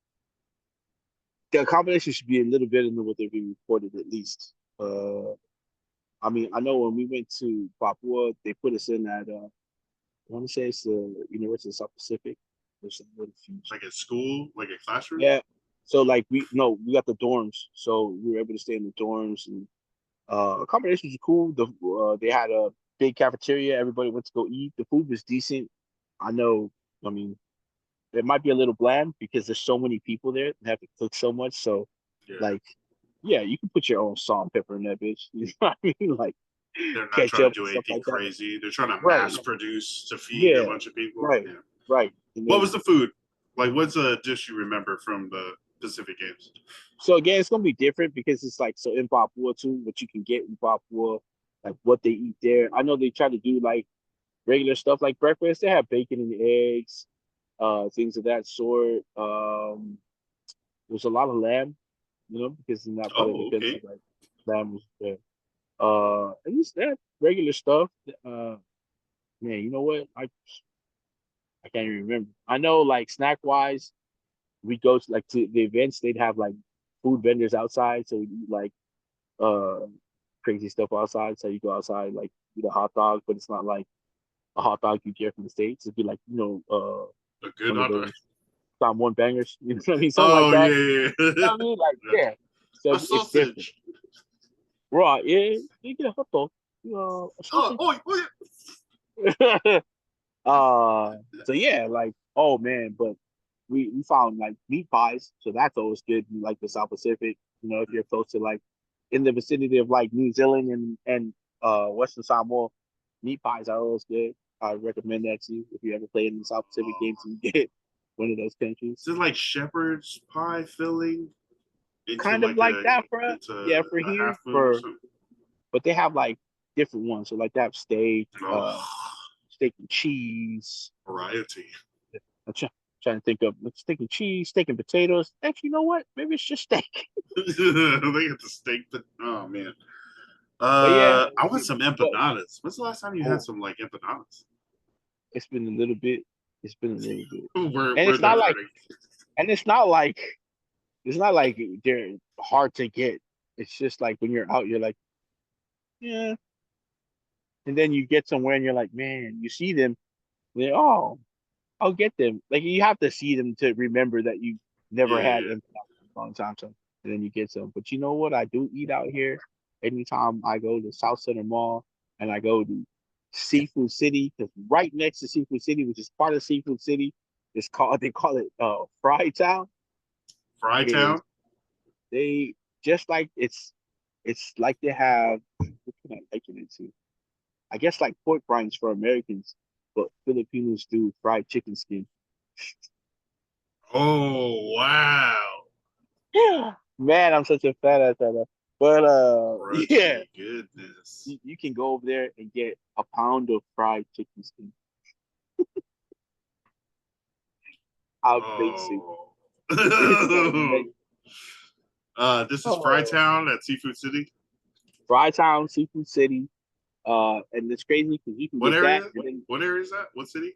Speaker 2: the accommodation should be a little better than what they've been reported at least. I mean, I know when we went to Papua, they put us in at I want to say it's the University of South Pacific. There's some little fees.
Speaker 1: Like at school, like a classroom.
Speaker 2: Yeah. So like we got the dorms, so we were able to stay in the dorms and accommodations were cool. They had a big cafeteria. Everybody went to go eat. The food was decent. I know. I mean, it might be a little bland because there's so many people there and have to cook so much. So,
Speaker 1: Yeah,
Speaker 2: like, yeah, you can put your own salt and pepper in that bitch. You know what I mean? Like
Speaker 1: they're not trying to
Speaker 2: ketchup
Speaker 1: do
Speaker 2: and stuff
Speaker 1: anything
Speaker 2: like that.
Speaker 1: crazy. They're trying to
Speaker 2: Right.
Speaker 1: mass produce to feed a
Speaker 2: Yeah.
Speaker 1: bunch of people.
Speaker 2: Right.
Speaker 1: Yeah.
Speaker 2: Right. And
Speaker 1: What was
Speaker 2: then
Speaker 1: the food? Like, what's a dish you remember from the Pacific Games?
Speaker 2: so again, it's gonna be different because it's like so in Papua too, what you can get in Papua, like what they eat there. I know they try to do like regular stuff like breakfast. They have bacon and eggs, things of that sort. There's a lot of lamb, because in that part of the
Speaker 1: Oh,
Speaker 2: country,
Speaker 1: okay.
Speaker 2: like lamb was there. And just that regular stuff. Uh, man, you know what? I can't even remember. I know like snack wise, we go to the events. They'd have like food vendors outside, so we eat like uh crazy stuff outside. So you go outside like eat a hot dog, but it's not like a hot dog you get from the States. It'd be like,
Speaker 1: A good
Speaker 2: one of
Speaker 1: hot dog.
Speaker 2: those Tom one bangers, you know what I mean? Something like
Speaker 1: Oh
Speaker 2: that.
Speaker 1: yeah,
Speaker 2: You
Speaker 1: yeah.
Speaker 2: know what I mean? Like,
Speaker 1: Gotcha.
Speaker 2: yeah. So
Speaker 1: A
Speaker 2: it's different.
Speaker 1: sausage.
Speaker 2: Right, yeah, you get a hot dog. A
Speaker 1: Oh,
Speaker 2: sausage.
Speaker 1: oh, oh
Speaker 2: uh so yeah, like, oh man, but we found like meat pies, so that's always good in like the South Pacific. If you're close to like in the vicinity of like New Zealand and Western Samoa, meat pies are always good. I recommend that to you if you ever play in the South Pacific
Speaker 1: yeah.
Speaker 2: games and you get one of those countries.
Speaker 1: Is it like shepherd's pie filling into
Speaker 2: Kind of
Speaker 1: like
Speaker 2: like that for for
Speaker 1: a
Speaker 2: here
Speaker 1: half moon or something?
Speaker 2: but they have like different ones. So like they have
Speaker 1: Oh,
Speaker 2: steak and cheese.
Speaker 1: variety.
Speaker 2: I'm trying to think of steak and cheese, steak and potatoes. Actually, you know what? Maybe it's just steak.
Speaker 1: They get the steak, but oh man.
Speaker 2: But yeah,
Speaker 1: I want some
Speaker 2: but
Speaker 1: empanadas. When's the last time you had
Speaker 2: oh,
Speaker 1: some like empanadas?
Speaker 2: it's been a little bit. It's been a little bit, and
Speaker 1: We're
Speaker 2: it's not like,
Speaker 1: diverting.
Speaker 2: and it's not like they're hard to get. It's just like when you're out, you're like, yeah, and then you get somewhere and you're like, man, you see them, and oh, I'll get them. Like you have to see them to remember that you never had
Speaker 1: Yeah.
Speaker 2: empanadas in a long time. So, and then you get some. But you know what? I do eat out here. Anytime I go to South Center Mall and I go to Seafood City, because right next to Seafood City, which is part of Seafood City, they call it Fry Town.
Speaker 1: Fry
Speaker 2: Is
Speaker 1: Town?
Speaker 2: they just like it's like they have what can I liken it to? I guess like pork rinds for Americans, but Filipinos do fried chicken skin.
Speaker 1: Oh wow.
Speaker 2: Man, I'm such a fat ass at that. But yeah,
Speaker 1: Crunchy goodness.
Speaker 2: you can go over there and get a pound of fried chicken skin. How basic.
Speaker 1: Oh.
Speaker 2: It's so amazing.
Speaker 1: This is Fry
Speaker 2: Oh,
Speaker 1: Town at Seafood City.
Speaker 2: Fried Town, Seafood City. And it's crazy because you can
Speaker 1: What
Speaker 2: get that
Speaker 1: area?
Speaker 2: and then
Speaker 1: What area is that? What city?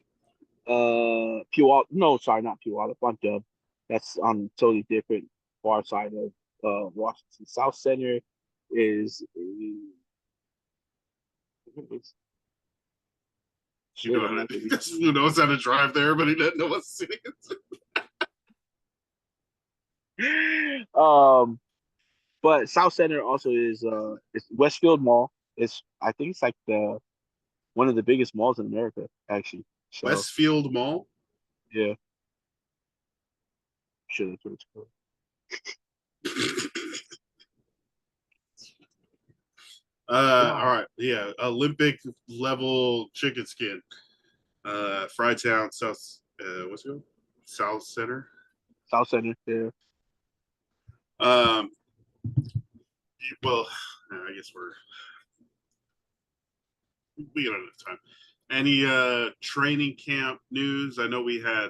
Speaker 2: Pure no, sorry, not Pure Fuck Dub. That's on totally different far side of Washington. South Center is
Speaker 1: You know
Speaker 2: shit.
Speaker 1: how
Speaker 2: I'm not gonna be.
Speaker 1: to who knows how to drive there, but he doesn't know what city it's in.
Speaker 2: But South Center also is it's Westfield Mall. It's I think it's like the one of the biggest malls in America, actually. So
Speaker 1: Westfield Mall.
Speaker 2: yeah, sure that's what it's called.
Speaker 1: All
Speaker 2: God,
Speaker 1: right, yeah, Olympic level chicken skin. Fried Town, South. What's it called? South Center.
Speaker 2: South Center, yeah.
Speaker 1: Um, well, I guess we got enough time. Any training camp news? I know we had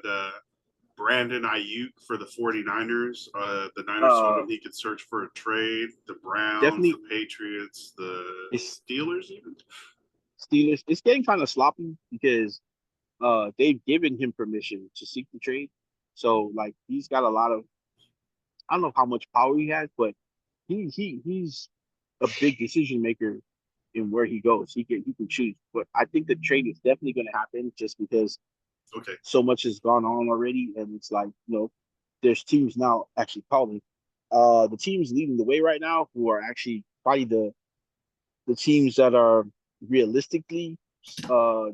Speaker 1: Brandon Ayuk for the 49ers. The Niners told
Speaker 2: Uh,
Speaker 1: him he could search for a trade. The Browns, the
Speaker 2: definitely
Speaker 1: Patriots, the
Speaker 2: it's
Speaker 1: Steelers, even.
Speaker 2: Steelers. It's getting kind of sloppy because they've given him permission to seek the trade. So like he's got a lot of I don't know how much power he has, but he's a big decision maker in where he goes. He can choose. But I think the trade is definitely going to happen just because
Speaker 1: Okay.
Speaker 2: so much has gone on already, and it's like there's teams now actually calling. The teams leading the way right now, who are actually probably the teams that are realistically uh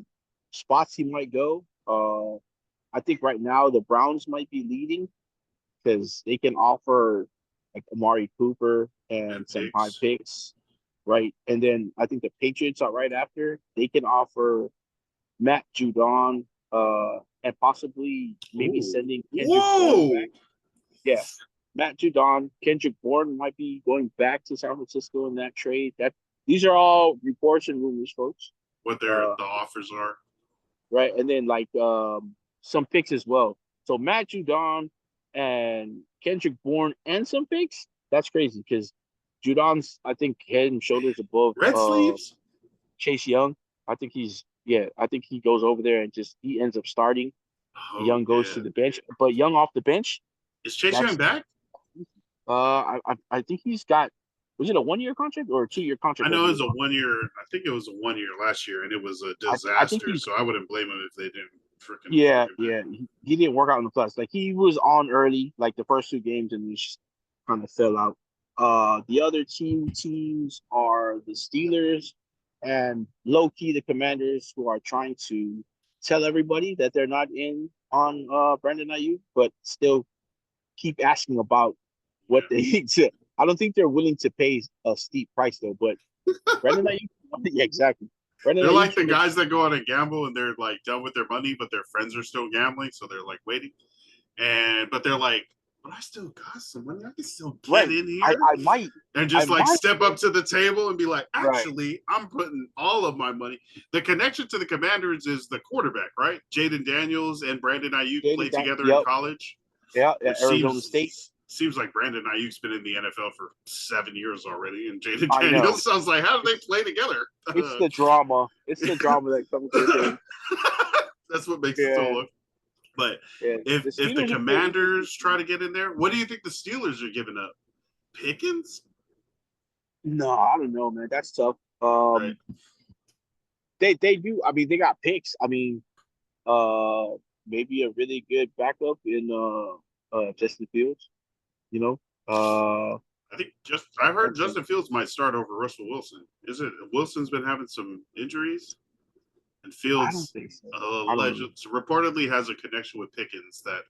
Speaker 2: spots he might go. I think right now the Browns might be leading because they can offer like Amari Cooper
Speaker 1: And
Speaker 2: and some high
Speaker 1: picks.
Speaker 2: picks, right? And then I think the Patriots are right after. They can offer Matt Judon, and possibly maybe
Speaker 1: Ooh.
Speaker 2: sending Kendrick Bourne
Speaker 1: Whoa!
Speaker 2: back. Yeah, Matt Judon, Kendrick Bourne might be going back to San Francisco in that trade. That these are all reports and rumors, folks.
Speaker 1: What
Speaker 2: Uh,
Speaker 1: the offers are.
Speaker 2: right, and then like some picks as well. So Matt Judon and Kendrick Bourne and some picks. That's crazy because Judon's I think head and shoulders above
Speaker 1: Red sleeves?
Speaker 2: Chase Young. I think he's yeah. I think he goes over there and just he ends up starting.
Speaker 1: Oh,
Speaker 2: Young goes
Speaker 1: yeah.
Speaker 2: to the bench, but Young off the bench.
Speaker 1: Is Chase Young
Speaker 2: That's
Speaker 1: back?
Speaker 2: I think he's got was it a 1 year contract or a 2 year
Speaker 1: I
Speaker 2: contract that
Speaker 1: know
Speaker 2: he
Speaker 1: it
Speaker 2: was
Speaker 1: was a
Speaker 2: on?
Speaker 1: 1 year. I think it was a 1 year last year, and it was a
Speaker 2: I think
Speaker 1: disaster.
Speaker 2: he's
Speaker 1: So I wouldn't blame him if they didn't freaking bring
Speaker 2: yeah
Speaker 1: him back.
Speaker 2: yeah he didn't work out in the plus like he was on early like the first 2 games and just kind of fell out. The other teams are the Steelers and low key the Commanders who are trying to tell everybody that they're not in on Brandon Ayuk, but still keep asking about what
Speaker 1: Yeah.
Speaker 2: they need to. I don't think they're willing to pay a steep price though. But Brandon Ayuk, yeah, exactly. Brandon
Speaker 1: They're
Speaker 2: Ayuk
Speaker 1: like
Speaker 2: should
Speaker 1: the
Speaker 2: make
Speaker 1: guys that go out and gamble, and they're like done with their money, but their friends are still gambling, so they're like waiting. But they're like, but I still got some money. I can still get
Speaker 2: right.
Speaker 1: in
Speaker 2: I
Speaker 1: here
Speaker 2: I might
Speaker 1: and
Speaker 2: I
Speaker 1: just like
Speaker 2: might
Speaker 1: step up to the table and be like,
Speaker 2: right.
Speaker 1: actually, I'm putting all of my money. The connection to the Commanders is the quarterback, right? Jaden Daniels and Brandon Ayuk played together in
Speaker 2: Yep.
Speaker 1: college,
Speaker 2: Yeah.
Speaker 1: which
Speaker 2: Arizona State.
Speaker 1: seems like Brandon Ayuk's been in the NFL for 7 years already, and Jaden
Speaker 2: I know.
Speaker 1: Daniels sounds like, how do they play together?
Speaker 2: It's the drama. It's the drama that comes with him.
Speaker 1: That's what makes it so
Speaker 2: Yeah.
Speaker 1: look. But
Speaker 2: Yeah. The
Speaker 1: if the
Speaker 2: Steelers are pretty interesting.
Speaker 1: Commanders try to get in there, what do you think the Steelers are giving up? Pickens?
Speaker 2: No, I don't know, man. That's tough.
Speaker 1: Right.
Speaker 2: They do. I mean, they got picks. I mean, uh, maybe a really good backup in Justin Fields. You know,
Speaker 1: I think I've heard
Speaker 2: that's it.
Speaker 1: Justin Fields might start over Russell Wilson. Is it Wilson's been having some injuries? And
Speaker 2: I don't
Speaker 1: Fields
Speaker 2: think so. I don't know.
Speaker 1: reportedly has a connection with Pickens that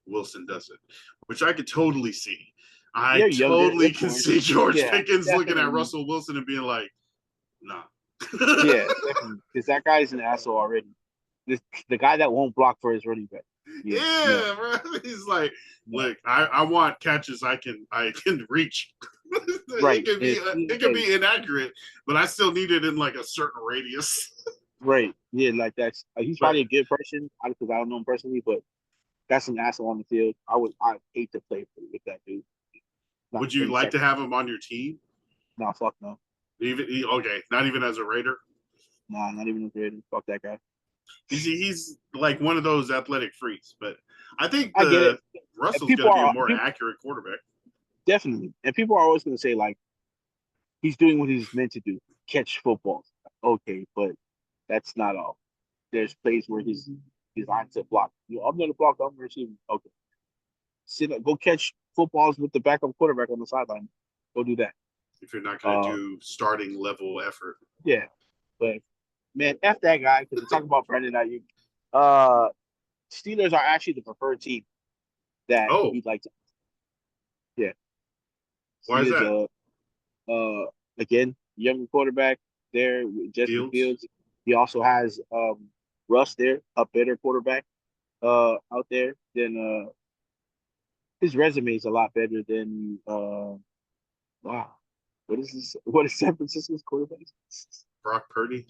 Speaker 1: Wilson doesn't, which I could totally see. I
Speaker 2: They're younger,
Speaker 1: totally
Speaker 2: of
Speaker 1: can
Speaker 2: course.
Speaker 1: see George
Speaker 2: Yeah,
Speaker 1: Pickens looking at
Speaker 2: definitely.
Speaker 1: Russell Wilson and being like, nah.
Speaker 2: Yeah, definitely. Because that guy's an asshole already. The guy that won't block for his running back. Yeah, no.
Speaker 1: Yeah, bro. He's like,
Speaker 2: No.
Speaker 1: look, I want catches I can reach.
Speaker 2: Right.
Speaker 1: It can be inaccurate, but I still need it in like a certain radius.
Speaker 2: Right. Yeah, like that's he's
Speaker 1: But
Speaker 2: probably a good person because I don't know him personally, but that's an asshole on the field. I hate to play with that dude. Not
Speaker 1: would you
Speaker 2: for a
Speaker 1: like to
Speaker 2: second.
Speaker 1: have him on your team?
Speaker 2: Nah, fuck no.
Speaker 1: Okay, not even as a Raider.
Speaker 2: Nah, not even a good. Fuck that guy.
Speaker 1: He's like one of those athletic freaks, but I think
Speaker 2: I get it.
Speaker 1: the
Speaker 2: And
Speaker 1: Russell's going
Speaker 2: people
Speaker 1: to be a
Speaker 2: are
Speaker 1: more
Speaker 2: people,
Speaker 1: accurate quarterback.
Speaker 2: definitely, and people are always going to say like he's doing what he's meant to do, catch footballs. Okay, but that's not all. There's plays where he's designed to block. I'm going to block. I'm receiving. Okay, go catch footballs with the backup quarterback on the sideline. Go do that.
Speaker 1: If you're not going to
Speaker 2: Uh,
Speaker 1: do starting level effort,
Speaker 2: yeah, but man, f that guy because we're talking about Brandon Ayuk. Uh, Steelers are actually the preferred team that
Speaker 1: oh,
Speaker 2: we'd like to. Yeah,
Speaker 1: why is
Speaker 2: Steelers.
Speaker 1: that?
Speaker 2: Again, younger quarterback there, with Justin
Speaker 1: Fields.
Speaker 2: Fields. He also has Russ there, a better quarterback out there than his resume is a lot better than wow. What is this? What is San Francisco's quarterback?
Speaker 1: Brock Purdy.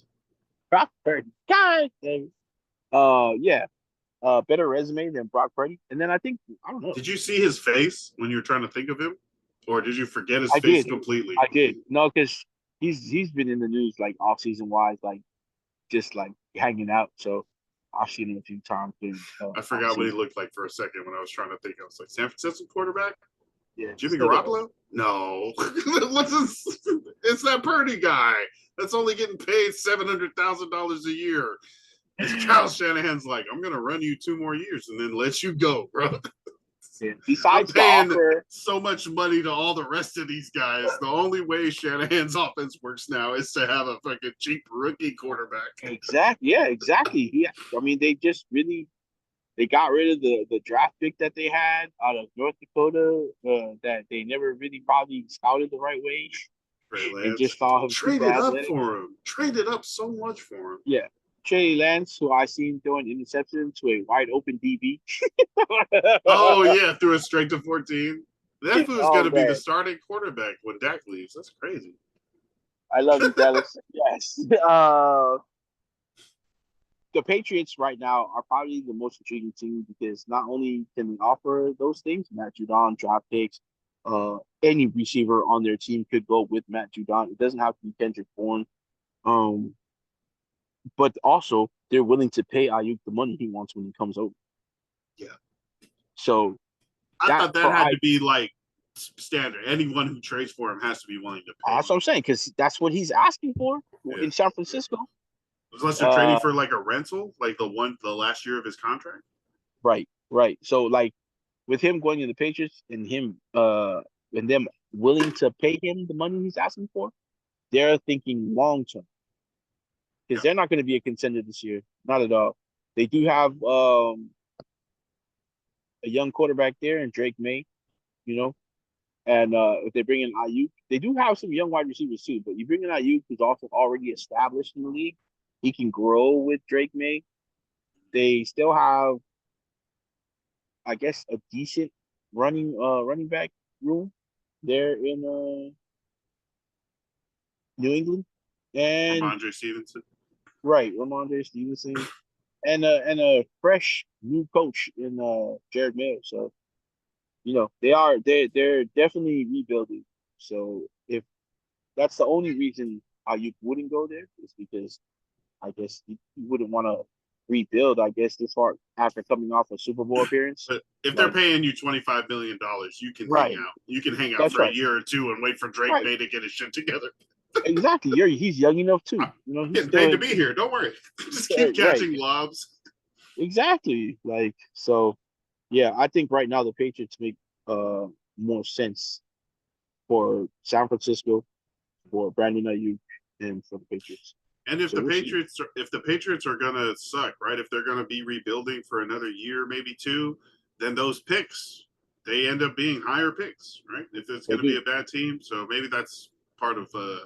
Speaker 2: Brock Purdy. God dang. Yeah. Better resume than Brock Purdy. And then I think I don't know.
Speaker 1: Did you see his face when you were trying to think of him, or did you forget his
Speaker 2: I
Speaker 1: face
Speaker 2: did.
Speaker 1: completely?
Speaker 2: I did. No, because he's been in the news like off season wise, like just like hanging out. So I've seen him a few times during
Speaker 1: I
Speaker 2: off
Speaker 1: forgot what he
Speaker 2: season.
Speaker 1: looked like for a second when I was trying to think. I was like, San Francisco quarterback,
Speaker 2: Yeah,
Speaker 1: Jimmy
Speaker 2: still there.
Speaker 1: Garoppolo? No, what's this? It's that Purdy guy that's only getting paid $700,000 a year. And Kyle Shanahan's like, I'm gonna run you 2 more years and then let you go, bro.
Speaker 2: Yeah.
Speaker 1: I'm
Speaker 2: Besides the
Speaker 1: paying
Speaker 2: offer,
Speaker 1: so much money to all the rest of these guys. The only way Shanahan's offense works now is to have a fucking cheap rookie quarterback.
Speaker 2: exactly. Yeah, exactly. I mean, they got rid of the draft pick that they had out of North Dakota that they never really probably scouted the right way
Speaker 1: Trey
Speaker 2: and
Speaker 1: Lance
Speaker 2: just saw him super
Speaker 1: traded up
Speaker 2: athletic.
Speaker 1: for him. Traded up so much for him.
Speaker 2: Yeah. Trey Lance, who I seen throwing interception to a wide open DB.
Speaker 1: Oh yeah, threw it straight to 14. That fool's
Speaker 2: Oh
Speaker 1: gonna be the
Speaker 2: man,
Speaker 1: starting quarterback when Dak leaves. That's crazy.
Speaker 2: I love you, Dallas. Yes. The Patriots right now are probably the most intriguing team because not only can they offer those things, Matt Judon, draft picks, any receiver on their team could go with Matt Judon. It doesn't have to be Kendrick Bourne. Um, but also they're willing to pay Ayuk the money he wants when he comes over.
Speaker 1: Yeah.
Speaker 2: So
Speaker 1: I
Speaker 2: that
Speaker 1: thought that
Speaker 2: for
Speaker 1: had
Speaker 2: I
Speaker 1: to be like standard. Anyone who trades for him has to be willing to pay
Speaker 2: that's what
Speaker 1: him.
Speaker 2: I'm saying because that's what he's asking for
Speaker 1: Yeah.
Speaker 2: in San Francisco.
Speaker 1: Unless they're trading for like a rental, like the last year of his contract.
Speaker 2: Right, right. So like with him going to the Patriots and him and them willing to pay him the money he's asking for, they're thinking long term because
Speaker 1: Yeah.
Speaker 2: they're not going to be a contender this year, not at all. They do have a young quarterback there and Drake May, you know, and if they bring in Ayuk, they do have some young wide receivers too. But you bring in Ayuk, who's also already established in the league, he can grow with Drake May. They still have, I guess, a decent running back room there in New England, and
Speaker 1: Ramondre Stevenson.
Speaker 2: right, Ramondre Stevenson, and a fresh new coach in Jared Mayo. So they're definitely rebuilding. So if that's the only reason how you wouldn't go there is because I guess you wouldn't want to rebuild. I guess this far after coming off a Super Bowl appearance,
Speaker 1: But if they're
Speaker 2: like
Speaker 1: paying you $25 million, you can hang
Speaker 2: right,
Speaker 1: out. You can hang out
Speaker 2: that's
Speaker 1: for a
Speaker 2: right,
Speaker 1: year or two and wait for Drake
Speaker 2: right,
Speaker 1: May to get his shit together.
Speaker 2: exactly. He's young enough too.
Speaker 1: I'm
Speaker 2: He's
Speaker 1: getting paid
Speaker 2: still
Speaker 1: to be here. Don't worry. Just keep
Speaker 2: right, right,
Speaker 1: catching lobs.
Speaker 2: exactly. Like so, yeah. I think right now the Patriots make uh more sense for San Francisco, for Brandon Ayuk, and for the Patriots.
Speaker 1: And if
Speaker 2: So
Speaker 1: the
Speaker 2: we'll see.
Speaker 1: Patriots are gonna suck, right? If they're gonna be rebuilding for another year, maybe two, then those picks they end up being higher picks, right? If it's
Speaker 2: They
Speaker 1: gonna be
Speaker 2: do.
Speaker 1: a bad team, so maybe that's part of the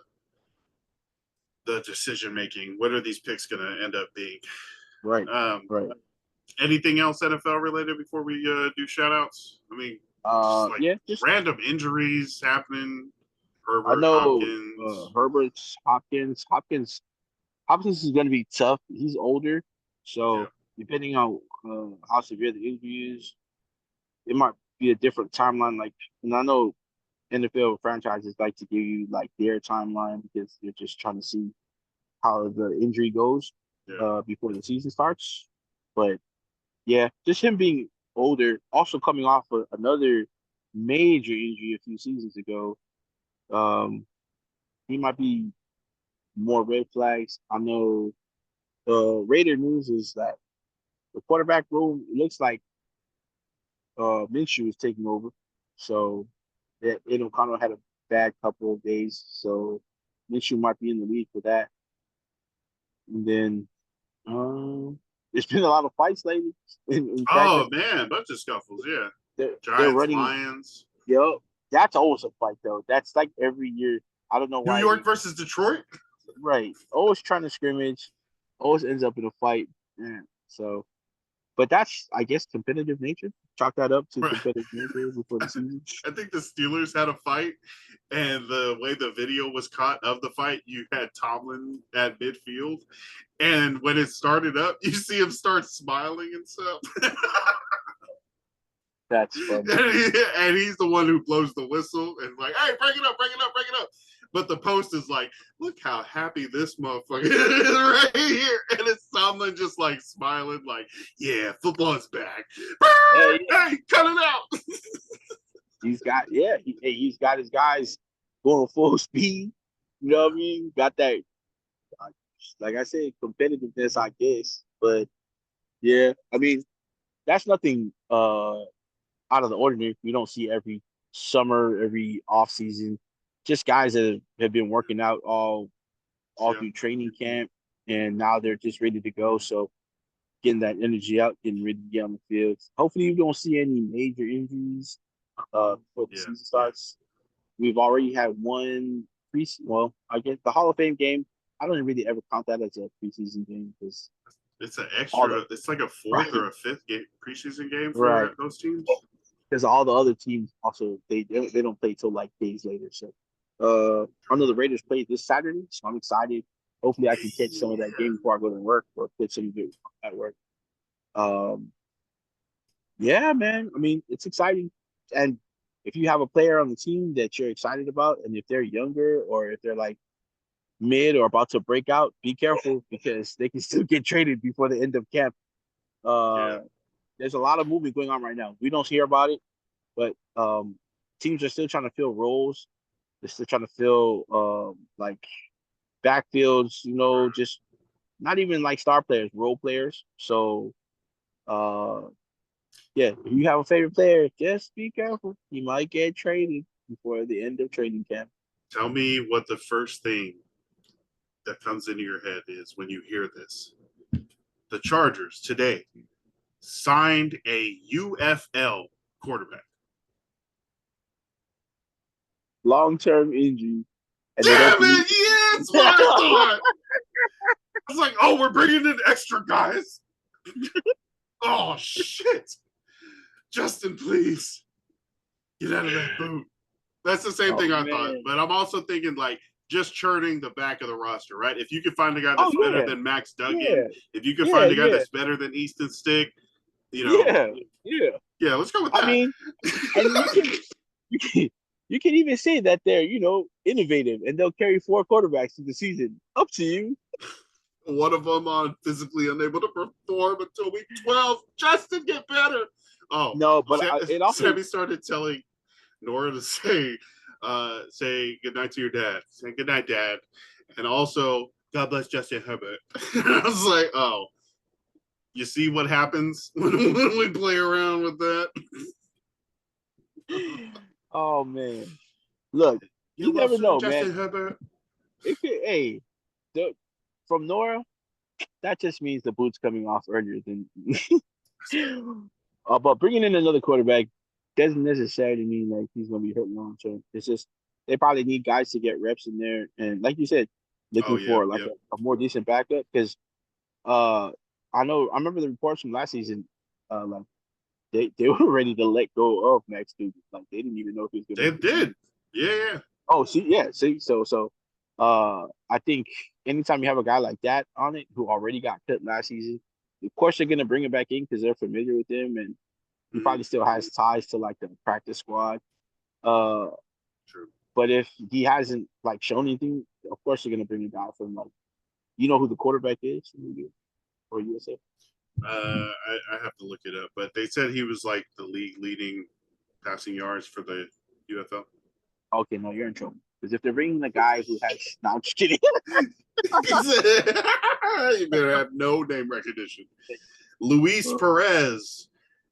Speaker 1: decision making. What are these picks gonna end up being?
Speaker 2: Right.
Speaker 1: Um,
Speaker 2: Right.
Speaker 1: anything else NFL related before we do shout outs? I mean, just like
Speaker 2: Yeah. Just
Speaker 1: random injuries happening.
Speaker 2: I
Speaker 1: Herbert,
Speaker 2: know
Speaker 1: Hopkins.
Speaker 2: Herbert's Hopkins is going to be tough. He's older,
Speaker 1: Yeah.
Speaker 2: so depending on how severe the injury is, it might be a different timeline. Like, and I know NFL franchises like to give you like their timeline because they're just trying to see how the injury goes
Speaker 1: Yeah.
Speaker 2: before the season starts. But yeah, just him being older, also coming off another major injury a few seasons ago. Um, he might be more red flags. I know the Raider news is that the quarterback room looks like Minshew is taking over. So that kind of had a bad couple of days. So Minshew might be in the lead for that. And then there's been a lot of fights lately in
Speaker 1: Oh
Speaker 2: franchise.
Speaker 1: man, bunch of scuffles. Yeah.
Speaker 2: They're
Speaker 1: Giants,
Speaker 2: running.
Speaker 1: Lions.
Speaker 2: Yo, that's always a fight though. That's like every year. I don't know
Speaker 1: New
Speaker 2: why
Speaker 1: York
Speaker 2: they
Speaker 1: versus Detroit.
Speaker 2: right. Always trying to scrimmage, always ends up in a fight. Yeah. So but that's I guess competitive nature. Chalk that up to competitive nature before the season.
Speaker 1: I think the Steelers had a fight, and the way the video was caught of the fight, you had Tomlin at midfield, and when it started up, you see him start smiling and stuff.
Speaker 2: That's funny.
Speaker 1: And he's the one who blows the whistle and like, hey, break it up, break it up, break it up. But the post is like, look how happy this motherfucker is right here. And it's Tomlin just like smiling, like, yeah, football is back.
Speaker 2: Yeah, yeah.
Speaker 1: Hey, cut it out.
Speaker 2: He's got his guys going full speed. You know what I mean? Got that like I said, competitiveness, I guess. But yeah, I mean, that's nothing out of the ordinary. We don't see every summer, every off season. Just guys that have been working out all
Speaker 1: Yeah.
Speaker 2: through training camp, and now they're just ready to go. So getting that energy out, getting ready to get on the field. Hopefully, we don't see any major injuries before the
Speaker 1: Yeah.
Speaker 2: season starts. We've already had one well, I guess the Hall of Fame game. I don't really ever count that as a preseason game because
Speaker 1: It's an
Speaker 2: all
Speaker 1: extra.
Speaker 2: the
Speaker 1: It's like a fourth
Speaker 2: right,
Speaker 1: or a fifth game, preseason game
Speaker 2: right,
Speaker 1: for those teams.
Speaker 2: because all the other teams also they don't play till like days later. So I know the Raiders play this Saturday, so I'm excited. Hopefully, I can catch some of that
Speaker 1: Yeah.
Speaker 2: game before I go to work or catch some of it at work. Um, yeah, man. I mean, it's exciting. And if you have a player on the team that you're excited about, and if they're younger or if they're like mid or about to break out, be careful because they can still get traded before the end of camp.
Speaker 1: Yeah.
Speaker 2: Uh, there's a lot of movement going on right now. We don't hear about it, but teams are still trying to fill roles. They're still trying to fill like backfields, just not even like star players, role players. So uh yeah, if you have a favorite player, just be careful. You might get traded before the end of training camp.
Speaker 1: Tell me what the first thing that comes into your head is when you hear this. The Chargers today signed a UFL quarterback.
Speaker 2: Long-term injury, and they don't
Speaker 1: Damn
Speaker 2: believe.
Speaker 1: it! Yeah, that's what I thought. I was like, oh, we're bringing in extra guys. Oh shit! Justin, please get out of that boot. That's the same
Speaker 2: Oh
Speaker 1: thing I thought,
Speaker 2: man.
Speaker 1: but I'm also thinking like just churning the back of the roster, right? If you can find a guy
Speaker 2: Oh
Speaker 1: that's better
Speaker 2: yeah.
Speaker 1: than Max
Speaker 2: Yeah.
Speaker 1: Duggan, if you can
Speaker 2: Yeah.
Speaker 1: find a guy
Speaker 2: Yeah.
Speaker 1: that's better than Easton Stick,
Speaker 2: Yeah. Yeah.
Speaker 1: yeah, let's go with
Speaker 2: I
Speaker 1: that.
Speaker 2: mean, and you can you can even say that they're innovative and they'll carry four quarterbacks through the season. Up to you.
Speaker 1: One of them on physically unable to perform until week 12. Justin, get better. Oh,
Speaker 2: No, but it also
Speaker 1: Sammy started telling Nora to say goodnight to your dad. Say goodnight, Dad. And also, God bless Justin Herbert. I was like, oh, you see what happens when we play around with that?
Speaker 2: oh man. Look,
Speaker 1: You're
Speaker 2: you never
Speaker 1: welcome,
Speaker 2: know, man.
Speaker 1: Justin Herbert.
Speaker 2: It could from Nora, that just means the boot's coming off earlier than but bringing in another quarterback doesn't necessarily mean like he's gonna be hurt long term. It's just they probably need guys to get reps in there, and like you said,
Speaker 1: Oh,
Speaker 2: looking
Speaker 1: yeah,
Speaker 2: for like
Speaker 1: yeah.
Speaker 2: a more decent backup because uh I remember the reports from last season, like they were ready to let go of Max Duggan, like they didn't even know if he was gonna
Speaker 1: They
Speaker 2: make the team.
Speaker 1: did. Yeah.
Speaker 2: Oh, see, so I think anytime you have a guy like that on it who already got cut last season, of course they're gonna bring him back in because they're familiar with him and he
Speaker 1: Mm-hmm.
Speaker 2: probably still has ties to like the practice squad. Uh,
Speaker 1: True.
Speaker 2: but if he hasn't like shown anything, of course they're gonna bring a guy from like who the quarterback is for USA.
Speaker 1: I have to look it up, but they said he was like the league leading passing yards for the UFL.
Speaker 2: Okay, no, you're in trouble because if they're bringing the guy who has, no, I'm just kidding.
Speaker 1: You better have no name recognition. Luis Perez,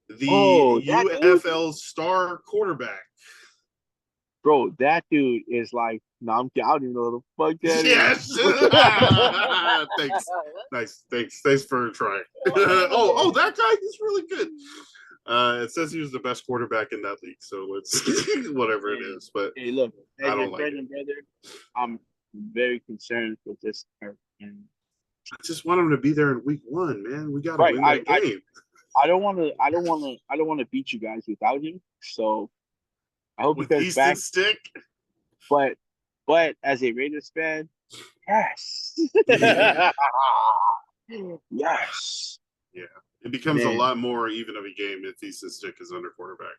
Speaker 1: the
Speaker 2: Oh, that dude,
Speaker 1: UFL star quarterback.
Speaker 2: bro, that dude is like, no, I don't even know what the fuck that
Speaker 1: Yes. Thanks. Nice. Thanks for trying. Oh, that guy is really good. It says he was the best quarterback in that league, so it's whatever it is. But
Speaker 2: hey, look,
Speaker 1: I
Speaker 2: as your
Speaker 1: don't like
Speaker 2: friend
Speaker 1: it.
Speaker 2: and brother, I'm very concerned with this. And
Speaker 1: I just want him to be there in week 1, man. We got to
Speaker 2: right,
Speaker 1: win that game.
Speaker 2: I don't want to beat you guys without him. So I hope he
Speaker 1: With
Speaker 2: comes
Speaker 1: Easton
Speaker 2: back.
Speaker 1: Stick.
Speaker 2: But as a Raiders fan, yes,
Speaker 1: Yeah.
Speaker 2: yes,
Speaker 1: Yeah. It becomes a
Speaker 2: man.
Speaker 1: lot more even of a game if Easton Stick is under quarterback.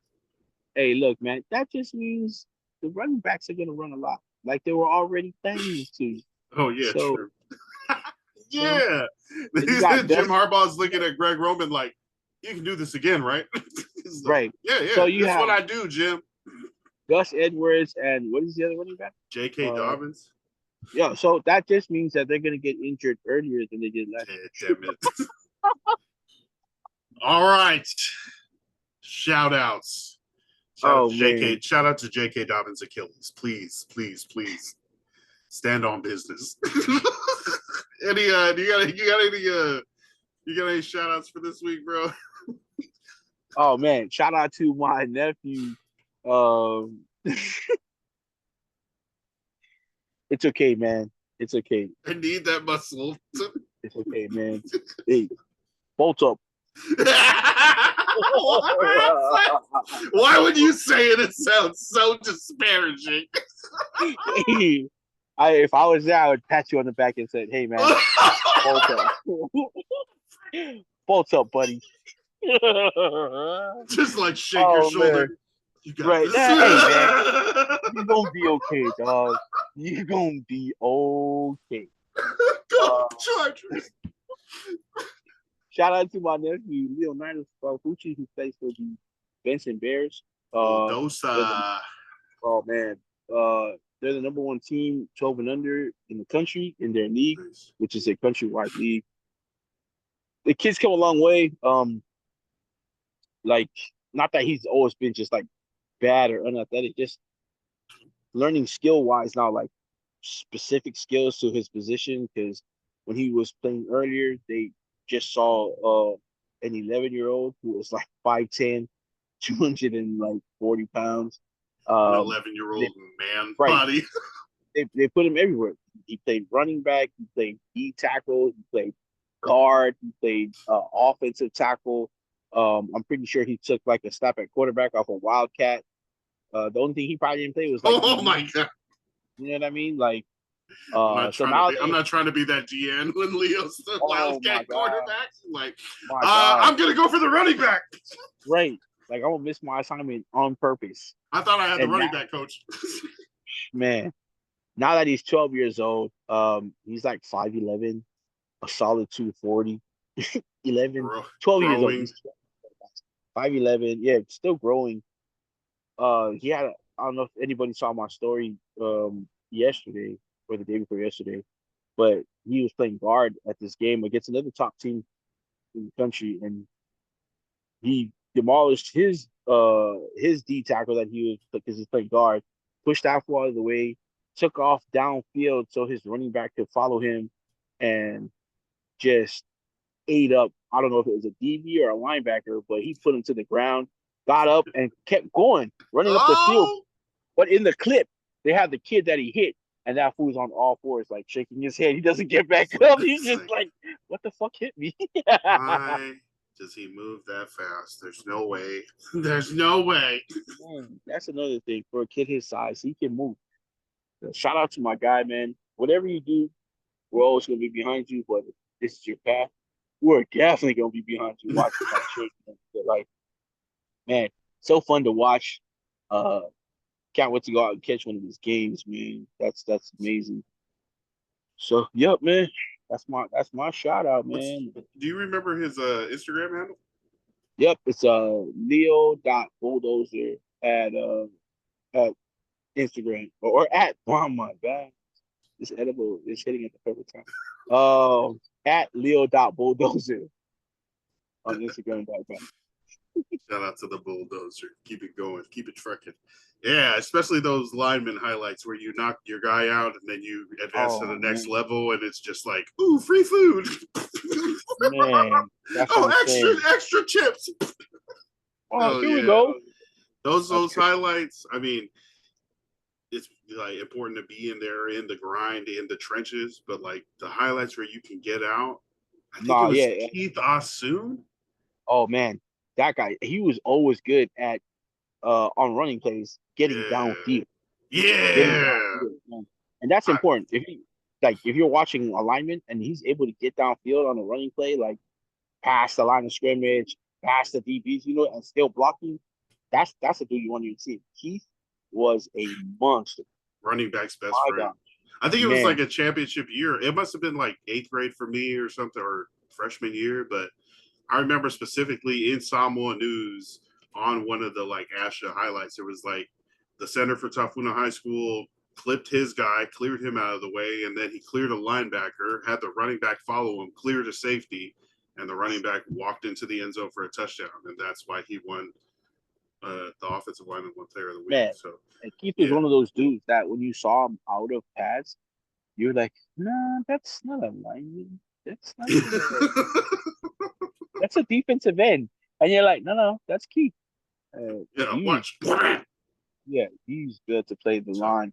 Speaker 2: Hey, look, man, that just means the running backs are gonna run a lot, like they were already planning to.
Speaker 1: Oh, yeah,
Speaker 2: So,
Speaker 1: true.
Speaker 2: you know,
Speaker 1: Yeah.
Speaker 2: you got
Speaker 1: Jim
Speaker 2: Gus,
Speaker 1: Harbaugh's looking at Greg Roman like, you can do this again, right? He's like,
Speaker 2: right?
Speaker 1: yeah.
Speaker 2: So you
Speaker 1: That's
Speaker 2: have
Speaker 1: what I do, Jim.
Speaker 2: Gus Edwards and what is the other running back?
Speaker 1: J.K. Dobbins.
Speaker 2: Yeah, so that just means that they're gonna get injured earlier than they did last year.
Speaker 1: Damn it. All right. shout outs.
Speaker 2: Oh man.
Speaker 1: Shout out to J.K. Dobbins Achilles. Please, please, please stand on business. Any you got any shout outs for this week, bro?
Speaker 2: Oh man. Shout out to my nephew. It's okay, man. It's okay.
Speaker 1: I need that muscle.
Speaker 2: It's okay, man. Hey, bolt up.
Speaker 1: Why would you say it? It sounds so disparaging.
Speaker 2: If I was there, I would pat you on the back and said, "Hey, man, bolt up, bolt up, buddy."
Speaker 1: Just like shake your shoulder.
Speaker 2: Man.
Speaker 1: You got
Speaker 2: Right.
Speaker 1: this.
Speaker 2: Hey, man, you're gonna be okay, dog. You're gonna be okay.
Speaker 1: Go Chargers.
Speaker 2: Shout out to my nephew, Leonidas Fucci, who plays for the Benson Bears.
Speaker 1: Dosa.
Speaker 2: Oh man, they're the number one team, 12 and under in the country in their league,
Speaker 1: Nice.
Speaker 2: which is a countrywide league. The kid's come a long way. Like not that he's always been just like bad or unathletic, just learning skill wise now, like specific skills to his position. Because when he was playing earlier, they just saw an 11-year-old who was like 5'10", 240 pounds.
Speaker 1: An 11-year-old man body.
Speaker 2: They put him everywhere. He played running back. He played D tackle. He played guard. He played offensive tackle. I'm pretty sure he took like a snap at quarterback off a Wildcat. The only thing he probably didn't play was like.
Speaker 1: Oh my god!
Speaker 2: You know what I mean? Like,
Speaker 1: I'm not trying to be that GN when Leo's the Wildcat quarterback. Like, I'm gonna go for the running back.
Speaker 2: Right. Like I'm gonna miss my assignment on purpose.
Speaker 1: I thought I had the running back coach.
Speaker 2: Man, now that he's 12 years old, he's like 5'11", a solid 240. 11, 12 years old. He's 5'11", yeah, still growing. He had I don't know if anybody saw my story yesterday or the day before yesterday, but he was playing guard at this game against another top team in the country, and he demolished his D tackle that he was because he's playing guard, pushed that out of the way, took off downfield so his running back could follow him, and just ate up. I don't know if it was a DB or a linebacker, but he put him to the ground, got up and kept going, running up the field. But in the clip, they had the kid that he hit, and that fool's on all fours, like shaking his head. He doesn't get back up. He's just like, "What the fuck hit me?"
Speaker 1: Why does he move that fast? There's no way. There's no way.
Speaker 2: Man, that's another thing for a kid his size. He can move. So shout out to my guy, man. Whatever you do, we're always gonna be behind you. But if this is your path, we're definitely gonna be behind you. Watching that shit. Like, man, so fun to watch. Can't wait to go out and catch one of his games, man. That's amazing. So, yep, man. That's my shout out, man.
Speaker 1: Do you remember his Instagram handle?
Speaker 2: Yep, it's leo.bulldozer at Instagram or at oh my god. This edible is hitting at the perfect time. At leo.bulldozer on Instagram.com.
Speaker 1: Shout out to the bulldozer. Keep it going. Keep it trucking. Yeah, especially those lineman highlights where you knock your guy out and then you advance to the next level, and it's just like, ooh, free food.
Speaker 2: Man,
Speaker 1: extra chips.
Speaker 2: Here we go.
Speaker 1: Those highlights. I mean, it's like important to be in there in the grind, in the trenches, but like the highlights where you can get out. I think it was Keith Asun.
Speaker 2: Oh man. That guy, he was always good at on running plays, getting downfield.
Speaker 1: Yeah.
Speaker 2: And that's important. If you're watching alignment and he's able to get downfield on a running play, like past the line of scrimmage, past the DBs, and still blocking, that's the dude you want to see. Keith was a monster.
Speaker 1: Running back's best friend. God. I think it was like a championship year. It must have been like 8th grade for me or something, or freshman year, but I remember specifically in Samoa News on one of the like ASHA highlights, there was like the center for Tafuna High School clipped his guy, cleared him out of the way, and then he cleared a linebacker, had the running back follow him, cleared a safety, and the running back walked into the end zone for a touchdown, and that's why he won the offensive lineman won player of the week.
Speaker 2: Man,
Speaker 1: So
Speaker 2: and Keith is
Speaker 1: yeah.
Speaker 2: one of those dudes that when you saw him out of pads, you're like, nah, that's not a lineman. That's like that's a defensive end. And you're like, no, that's Keith.
Speaker 1: Yeah,
Speaker 2: He is,
Speaker 1: watch.
Speaker 2: yeah, he's good to play the
Speaker 1: So
Speaker 2: line.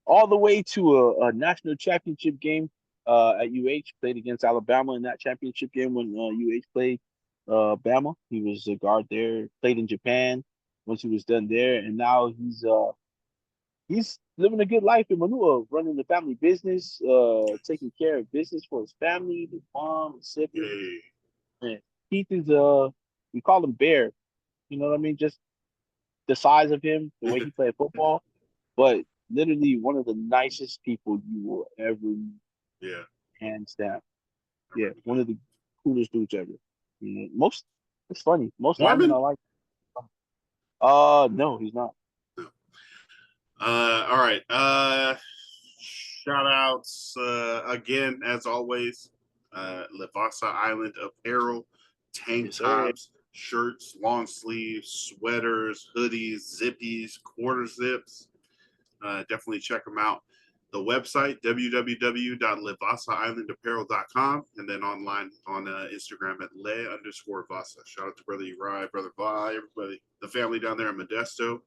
Speaker 2: All the way to a national championship game at UH, played against Alabama in that championship game when UH played Bama. He was a guard there, played in Japan once he was done there, and now he's living a good life in Manua, running the family business, taking care of business for his family, his mom, his siblings.
Speaker 1: yay.
Speaker 2: And Keith is we call him Bear. You know what I mean? Just the size of him, the way he played football, but literally one of the nicest people you will ever meet,
Speaker 1: Yeah.
Speaker 2: hands down.
Speaker 1: I
Speaker 2: Yeah,
Speaker 1: remember
Speaker 2: one
Speaker 1: that.
Speaker 2: of the coolest dudes ever. You know, most it's funny. Most linemen
Speaker 1: Mormon?
Speaker 2: I like. No, he's not.
Speaker 1: No. All right. Shout outs again, as always. Levasa Island Apparel, tank
Speaker 2: Yes, sir.
Speaker 1: tops, shirts, long sleeves, sweaters, hoodies, zippies, quarter zips. Definitely check them out. The website, www.levasaislandapparel.com, and then online on Instagram at le_vasa. Shout out to Brother Uri, Brother Va, everybody, the family down there in Modesto.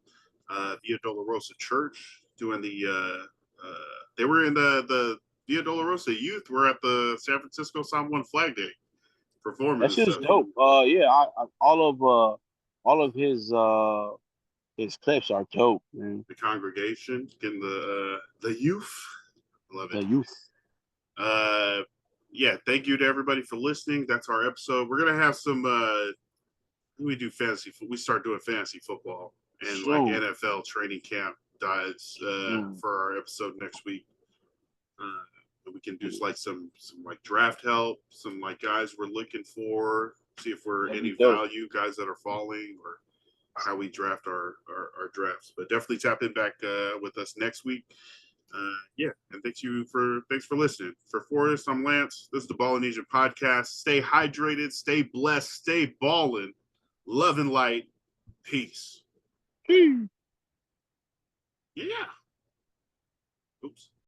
Speaker 1: Via Dolorosa Church doing they were in the Via Dolorosa youth were at the San Francisco Psalm 1 Flag Day performing
Speaker 2: That
Speaker 1: and
Speaker 2: shit's
Speaker 1: stuff.
Speaker 2: dope. Yeah, all of his clips are dope, man.
Speaker 1: The congregation, getting the youth. Love it.
Speaker 2: The youth.
Speaker 1: Uh, yeah, thank you to everybody for listening. That's our episode. We're gonna have some. We do fantasy. We start doing fantasy football and like
Speaker 2: So,
Speaker 1: NFL training camp diets for our episode next week. We can do like some like draft help, some like guys we're looking for, see if we're
Speaker 2: that'd
Speaker 1: any
Speaker 2: be dope.
Speaker 1: value, guys that are falling, or how we draft our drafts. But definitely tap in back with us next week. Yeah, and thanks for listening. For Forrest, I'm Lance. This is the Ballinesian podcast. Stay hydrated, stay blessed, stay ballin', love and light, peace. Yeah. Oops.